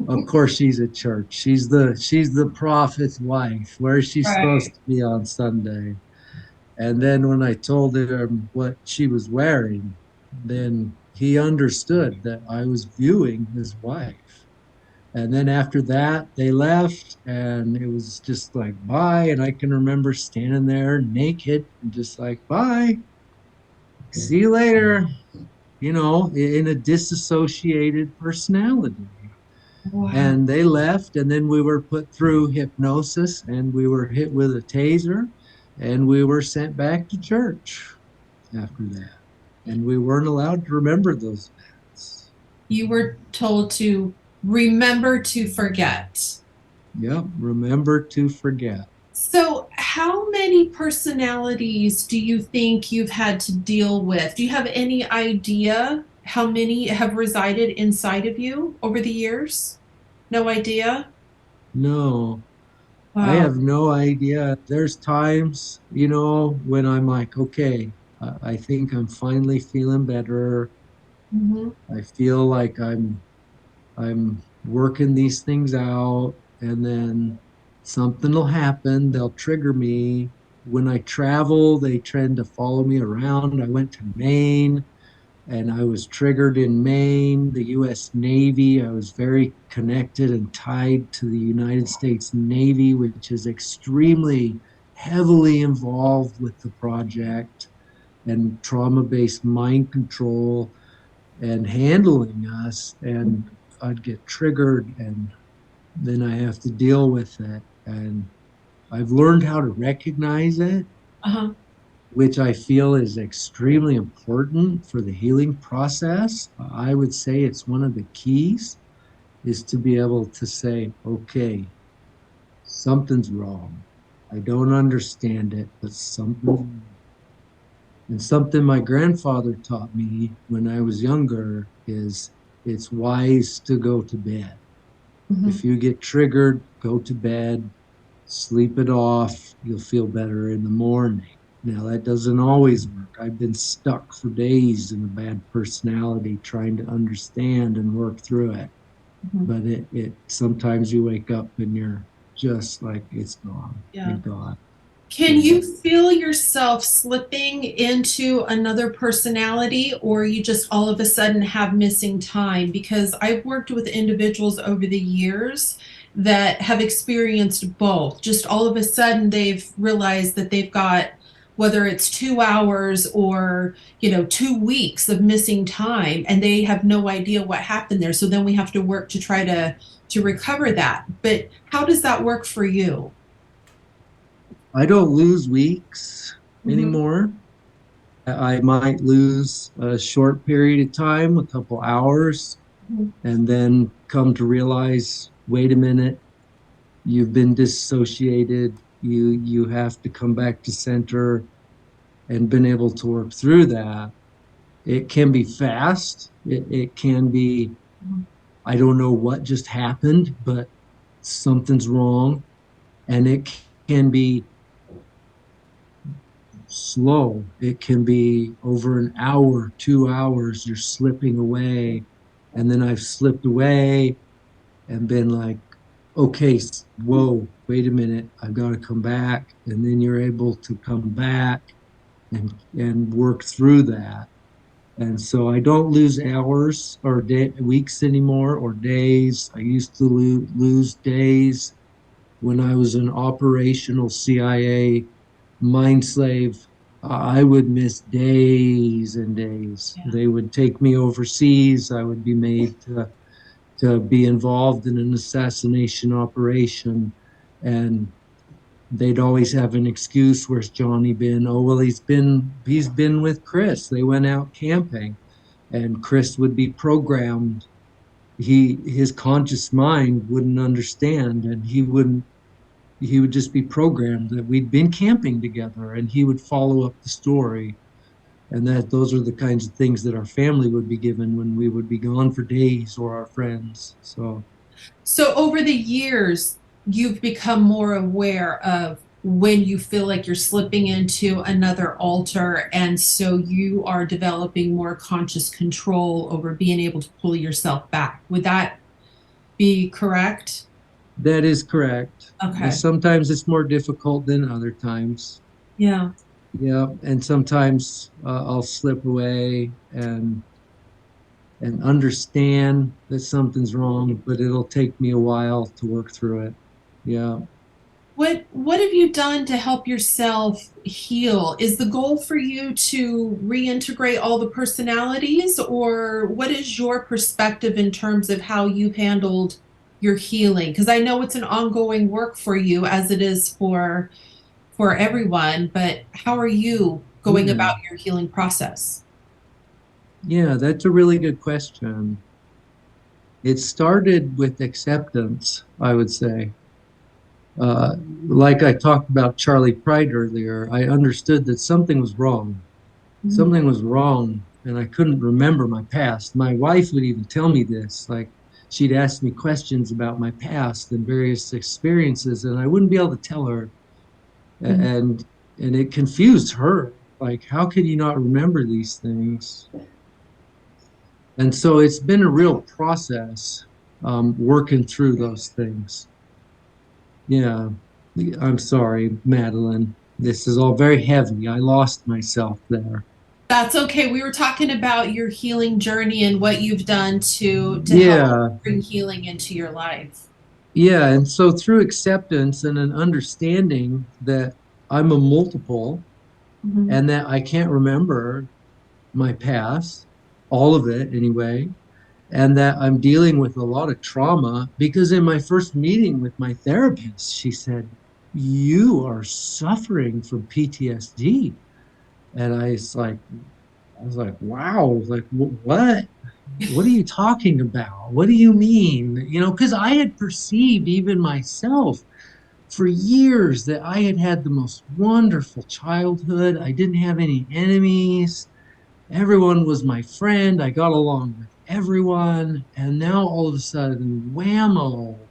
Of course she's at church. She's the prophet's wife. Where is she supposed Right. to be on Sunday?" And then when I told him what she was wearing, then he understood that I was viewing his wife. And then after that, they left, and it was just like, bye. And I can remember standing there naked and just like, bye, see you later, in a disassociated personality. Wow. And they left, and then we were put through hypnosis, and we were hit with a taser, and we were sent back to church after that. And we weren't allowed to remember those events. You were told to remember to forget. Yep, remember to forget. So, how many personalities do you think you've had to deal with? Do you have any idea how many have resided inside of you over the years? No idea? No, I Wow. have no idea. There's times, when I'm like, okay, I think I'm finally feeling better. Hmm. I feel like I'm working these things out, and then something will happen. They'll trigger me. When I travel, they tend to follow me around. I went to Maine. and I was triggered in Maine, the US Navy. I was very connected and tied to the United States Navy, which is extremely heavily involved with the project and trauma based mind control and handling us. And I'd get triggered, and then I have to deal with it. And I've learned how to recognize it, Uh-huh. which I feel is extremely important for the healing process. I would say it's one of the keys is to be able to say, okay, something's wrong. I don't understand it, but something. And something my grandfather taught me when I was younger is it's wise to go to bed. Mhm. If you get triggered, go to bed, sleep it off, you'll feel better in the morning. Now, that doesn't always work. I've been stuck for days in a bad personality trying to understand and work through it. Mhm. But it sometimes you wake up and you're just like, it's gone. Yeah. Thank God. Can Yeah. you feel yourself slipping into another personality, or you just all of a sudden have missing time? Because I've worked with individuals over the years that have experienced both. Just all of a sudden they've realized that they've got, whether it's 2 hours or 2 weeks of missing time, and they have no idea what happened there. So then we have to work to try to recover that. But how does that work for you? I don't lose weeks Mhm. anymore. I might lose a short period of time, a couple hours, Mhm. and then come to realize, wait a minute, you've been dissociated. You have to come back to center and been able to work through that. It can be fast. It can be, I don't know what just happened, but something's wrong. And it can be slow. It can be over an hour, 2 hours, you're slipping away. And then I've slipped away and been like, okay, whoa, wait a minute, I've got to come back. And then you're able to come back and work through that. And so I don't lose hours or weeks anymore or days. I used to lose days when I was an operational CIA mind slave. I would miss days and days. Yeah. They would take me overseas. I would be made to be involved in an assassination operation. And they'd always have an excuse. Where's Johnny been? Oh, well, he's been with Chris. They went out camping, and Chris would be programmed. His conscious mind wouldn't understand, and he would just be programmed that we'd been camping together, and he would follow up the story. And that those are the kinds of things that our family would be given when we would be gone for days, or our friends. So So over the years, you've become more aware of when you feel like you're slipping into another altar, and so you are developing more conscious control over being able to pull yourself back. Would that be correct? that is correct. Okay. Sometimes it's more difficult than other times. Yeah. Yeah, and sometimes I'll slip away and understand that something's wrong, but it'll take me a while to work through it. Yeah. What have you done to help yourself heal? Is the goal for you to reintegrate all the personalities, or what is your perspective in terms of how you've handled your healing? Because I know it's an ongoing work for you as it is for everyone, but how are you going Yeah. about your healing process? Yeah, that's a really good question. It started with acceptance, I would say. Uh, like I talked about Charlie Pride earlier, I understood that something was wrong. Mhm. Something was wrong, and I couldn't remember my past. My wife would even tell me this. Like, she'd ask me questions about my past and various experiences, and I wouldn't be able to tell her. Mhm. And it confused her. Like, how can you not remember these things? And so it's been a real process, working through those things. Yeah, I'm sorry, Madeline. This is all very heavy. I lost myself there. That's okay. We were talking about your healing journey and what you've done to help Yeah, bring healing into your life. yeah. And so through acceptance and an understanding that I'm a multiple Mhm. and that I can't remember my past, all of it anyway, and that I'm dealing with a lot of trauma because in my first meeting with my therapist, she said, "You are suffering from PTSD." And I was like, wow, like, what? What are you talking about? What do you mean? You know, because I had perceived even myself for years that I had had the most wonderful childhood. I didn't have any enemies. Everyone was my friend. I got along with everyone. And now all of a sudden, whammo,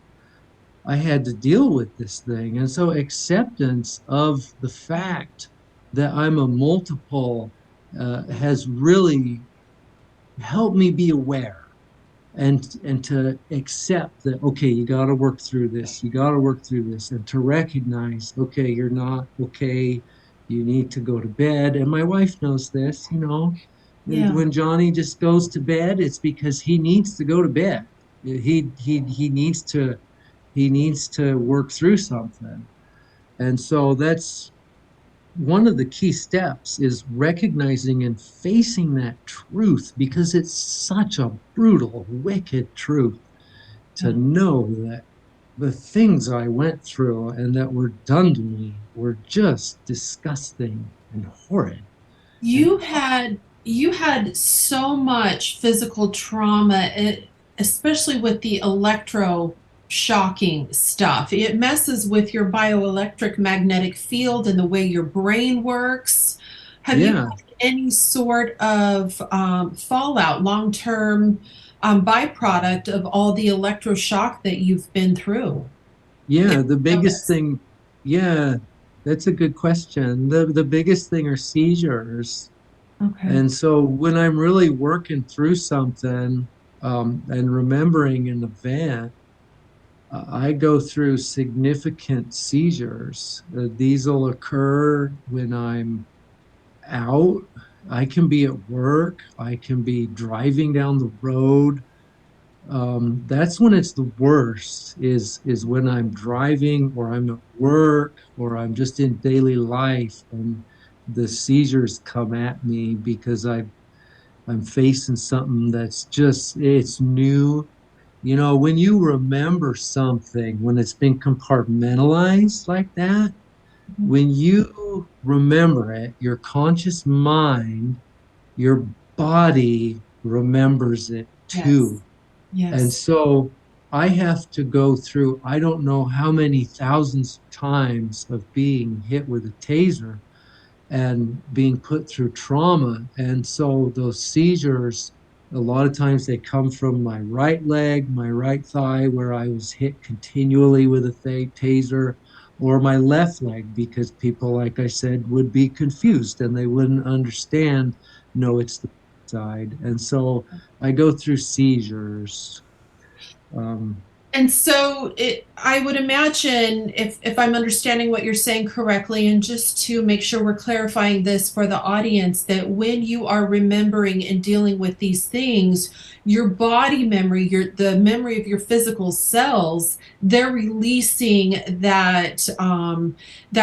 I had to deal with this thing. And so acceptance of the fact that I'm a multiple has really helped me be aware and to accept that, okay, you got to work through this, you got to work through this, and to recognize, okay, you're not okay, you need to go to bed. And my wife knows this, you know, Yeah. when Johnny just goes to bed, it's because he needs to go to bed. He needs to work through something. And so that's one of the key steps is recognizing and facing that truth because it's such a brutal, wicked truth to Yeah. know that the things I went through and that were done to me were just disgusting and horrid and You had so much physical trauma, especially with the electro shocking stuff. It messes with your bioelectric magnetic field and the way your brain works. Have you yeah, had any sort of fallout, long-term byproduct of all the electroshock that you've been through that yeah, the you biggest notice? thing, yeah, that's a good question. The biggest thing are seizures. Okay. And so when I'm really working through something and remembering an event, I go through significant seizures. These will occur when I'm out. I can be at work. I can be driving down the road. That's when it's the worst. Is when I'm driving or I'm at work or I'm just in daily life and the seizures come at me because I'm facing something that's just it's new. You know, when you remember something, when it's been compartmentalized like that, Mhm. when you remember it, your conscious mind, your body remembers it Yes. too. And Yes. so I have to go through, I don't know how many thousands of times of being hit with a taser and being put through trauma. And so those seizures, a lot of times they come from my right leg, my right thigh, where I was hit continually with a taser, or my left leg, because people, like I said, would be confused and they wouldn't understand, no, it's the side. And so I go through seizures. Um, And so I would imagine if I'm understanding what you're saying correctly, and just to make sure we're clarifying this for the audience, that when you are remembering and dealing with these things, your body memory, the memory of your physical cells, they're releasing that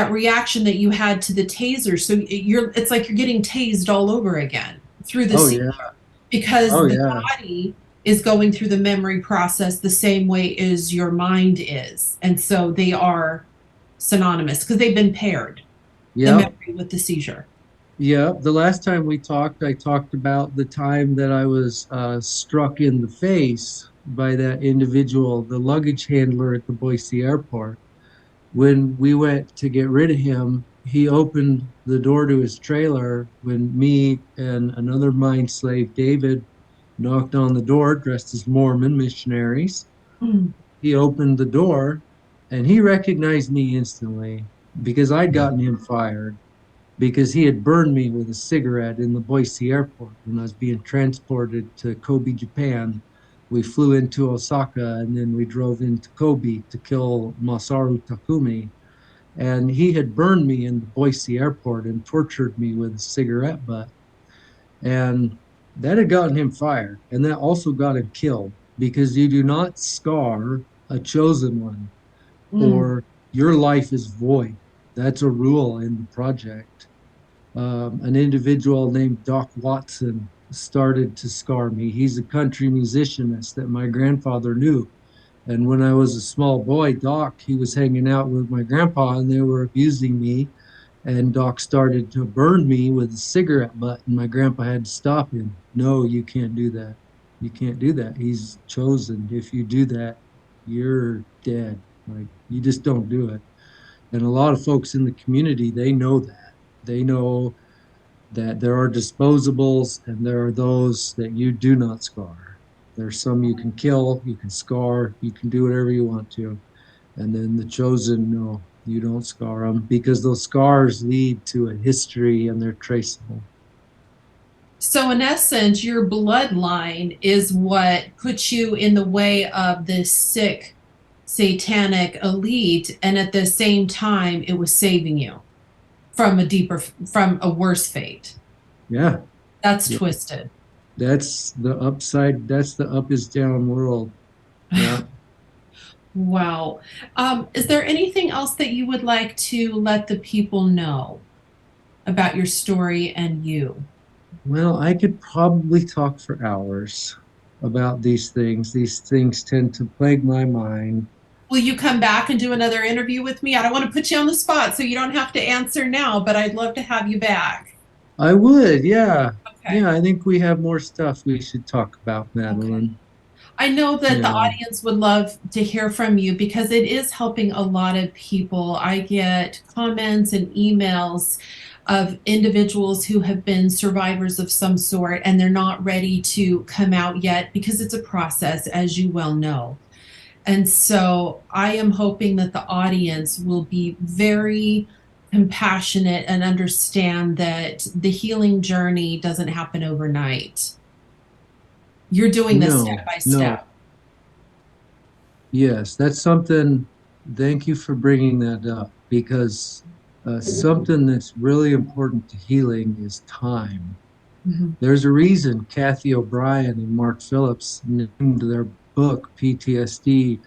reaction that you had to the taser. So it's like you're getting tased all over again through the oh, yeah. because Oh, the yeah. body is going through the memory process the same way as your mind is. And so they are synonymous because they've been paired, the Yep. memory with the seizure. Yeah, the last time we talked, I talked about the time that I was struck in the face by that individual, the luggage handler at the Boise airport. When we went to get rid of him, he opened the door to his trailer when me and another mind slave, David, knocked on the door dressed as Mormon missionaries. Mm. He opened the door and he recognized me instantly because I'd gotten him fired because he had burned me with a cigarette in the Boise airport when I was being transported to Kobe, Japan. We flew into Osaka and then we drove into Kobe to kill Masaru Takumi. And he had burned me in the Boise airport and tortured me with a cigarette butt. And that had gotten him fired. And that also got him killed because you do not scar a chosen one Mm. or your life is void. That's a rule in the project. An individual named Doc Watson started to scar me. He's a country musicianist that my grandfather knew. And when I was a small boy, Doc, he was hanging out with my grandpa and they were abusing me. And Doc started to burn me with a cigarette butt, and my grandpa had to stop him. No, you can't do that. You can't do that. He's chosen. If you do that, you're dead. Like, you just don't do it. And a lot of folks in the community, they know that. They know that there are disposables and there are those that you do not scar. There's some you can kill, you can scar, you can do whatever you want to. And then the chosen, no, you don't scar them because those scars lead to a history and they're traceable. So, in essence, your bloodline is what puts you in the way of this sick satanic elite, and at the same time, it was saving you from from a worse fate. Yeah, That's yeah. twisted. That's the upside, that's the up is down world. Yeah. Wow. Is there anything else that you would like to let the people know about your story and you? Well, I could probably talk for hours about these things. These things tend to plague my mind. Will you come back and do another interview with me? I don't want to put you on the spot, so you don't have to answer now, but I'd love to have you back. I would, yeah. Okay. Yeah, I think we have more stuff we should talk about, Okay. Madeline. I know that the Yeah. audience would love to hear from you because it is helping a lot of people. I get comments and emails of individuals who have been survivors of some sort and they're not ready to come out yet because it's a process, as you well know. And so I am hoping that the audience will be very compassionate and understand that the healing journey doesn't happen overnight. You're doing this step No, by no. step. Yes, that's something. Thank you for bringing that up because something that's really important to healing is time. Mhm. There's a reason Kathy O'Brien and Mark Phillips named their book PTSD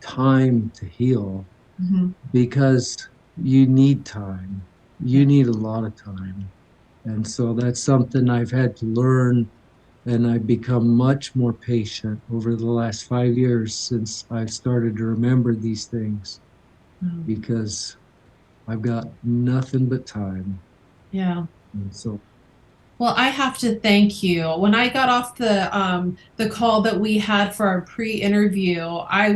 Time to Heal Mhm. because you need time. You Yeah. need a lot of time. And so that's something I've had to learn, and I've become much more patient over the last 5 years since I've started to remember these things Mm. because I've got nothing but time. Yeah. And so, Well, I have to thank you. When I got off the call that we had for our pre-interview, I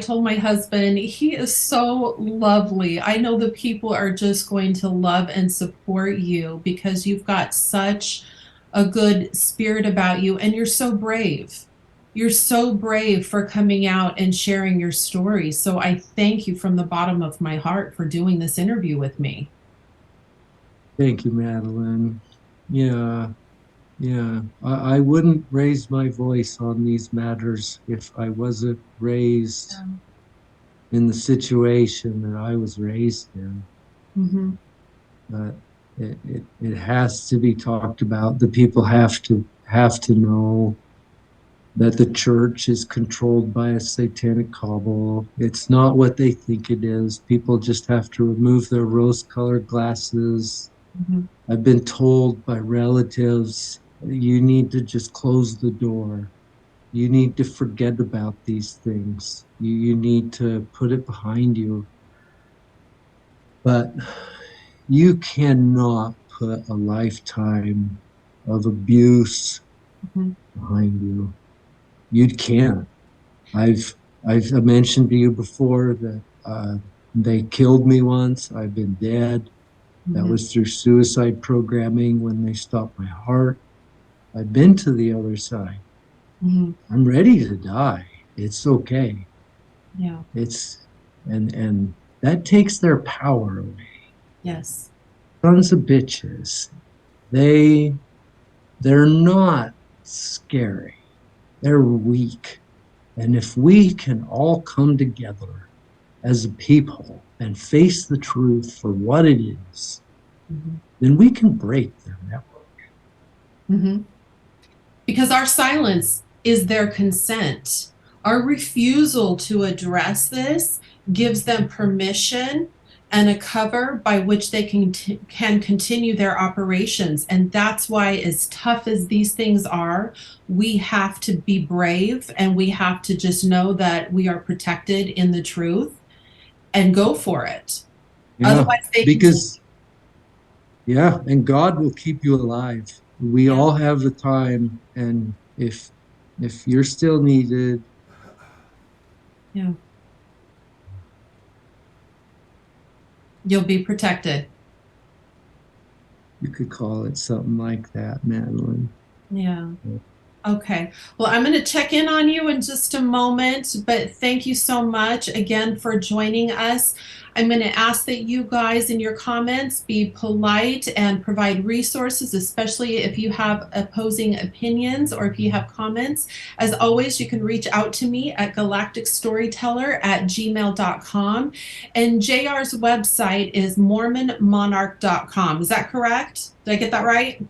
told my husband, he is so lovely. I know the people are just going to love and support you because you've got such a good spirit about you and you're so brave. You're so brave for coming out and sharing your story. So I thank you from the bottom of my heart for doing this interview with me. thank you, Madeline. Yeah, yeah. I wouldn't raise my voice on these matters if I wasn't raised in the situation that I was raised in. Mhm. But it has to be talked about. The people have to know that the church is controlled by a satanic cabal. It's not what they think it is. People just have to remove their rose colored glasses. Mhm. I've been told by relatives, you need to just close the door. You need to forget about these things. You need to put it behind you. But you cannot put a lifetime of abuse Mhm. behind you. You can't. I've I've mentioned to you before that they killed me once. I've been dead. That Mhm. was through suicide programming when they stopped my heart. I've been to the other side. Mhm. I'm ready to die. It's okay. Yeah. It's and that takes their power away. Yes. Sons of bitches. They they're not scary. They're weak. And if we can all come together as a people and face the truth for what it is, Mhm. then we can break their network. Mhm. Because our silence is their consent. Our refusal to address this gives them permission and a cover by which they can continue their operations. And that's why, as tough as these things are, we have to be brave and we have to just know that we are protected in the truth and go for it. Yeah, Otherwise, they continue. because yeah, and God will keep you alive. We Yeah, all have the time, and if you're still needed, yeah, you'll be protected. you could call it something like that, Madeline. Yeah. Okay. Well, I'm going to check in on you in just a moment, but thank you so much again for joining us. I'm going to ask that you guys in your comments be polite and provide resources, especially if you have opposing opinions or if you have comments. As always, you can reach out to me at galacticstoryteller@gmail.com. And JR's website is mormonmonarch.com. Is that correct? Did I get that right?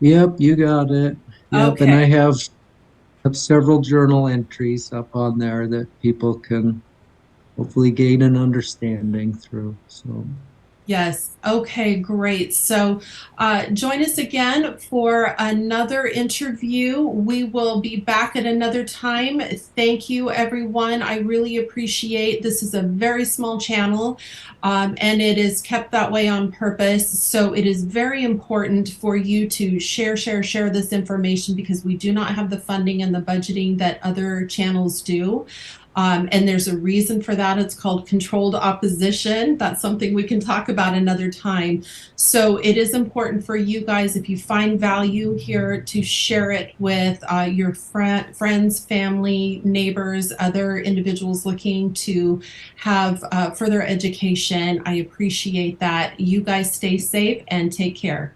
Yep, you got it. Yep, and Okay. I have several journal entries up on there that people can hopefully gain an understanding through. So, Yes. Okay, great. So join us again for another interview. We will be back at another time. Thank you, everyone. I really appreciate this is a very small channel and it is kept that way on purpose. So it is very important for you to share this information because we do not have the funding and the budgeting that other channels do. And there's a reason for that. It's called controlled opposition. That's something we can talk about another time. So it is important for you guys, if you find value here, to share it with your friends, family, neighbors, other individuals looking to have further education. I appreciate that. You guys stay safe and take care.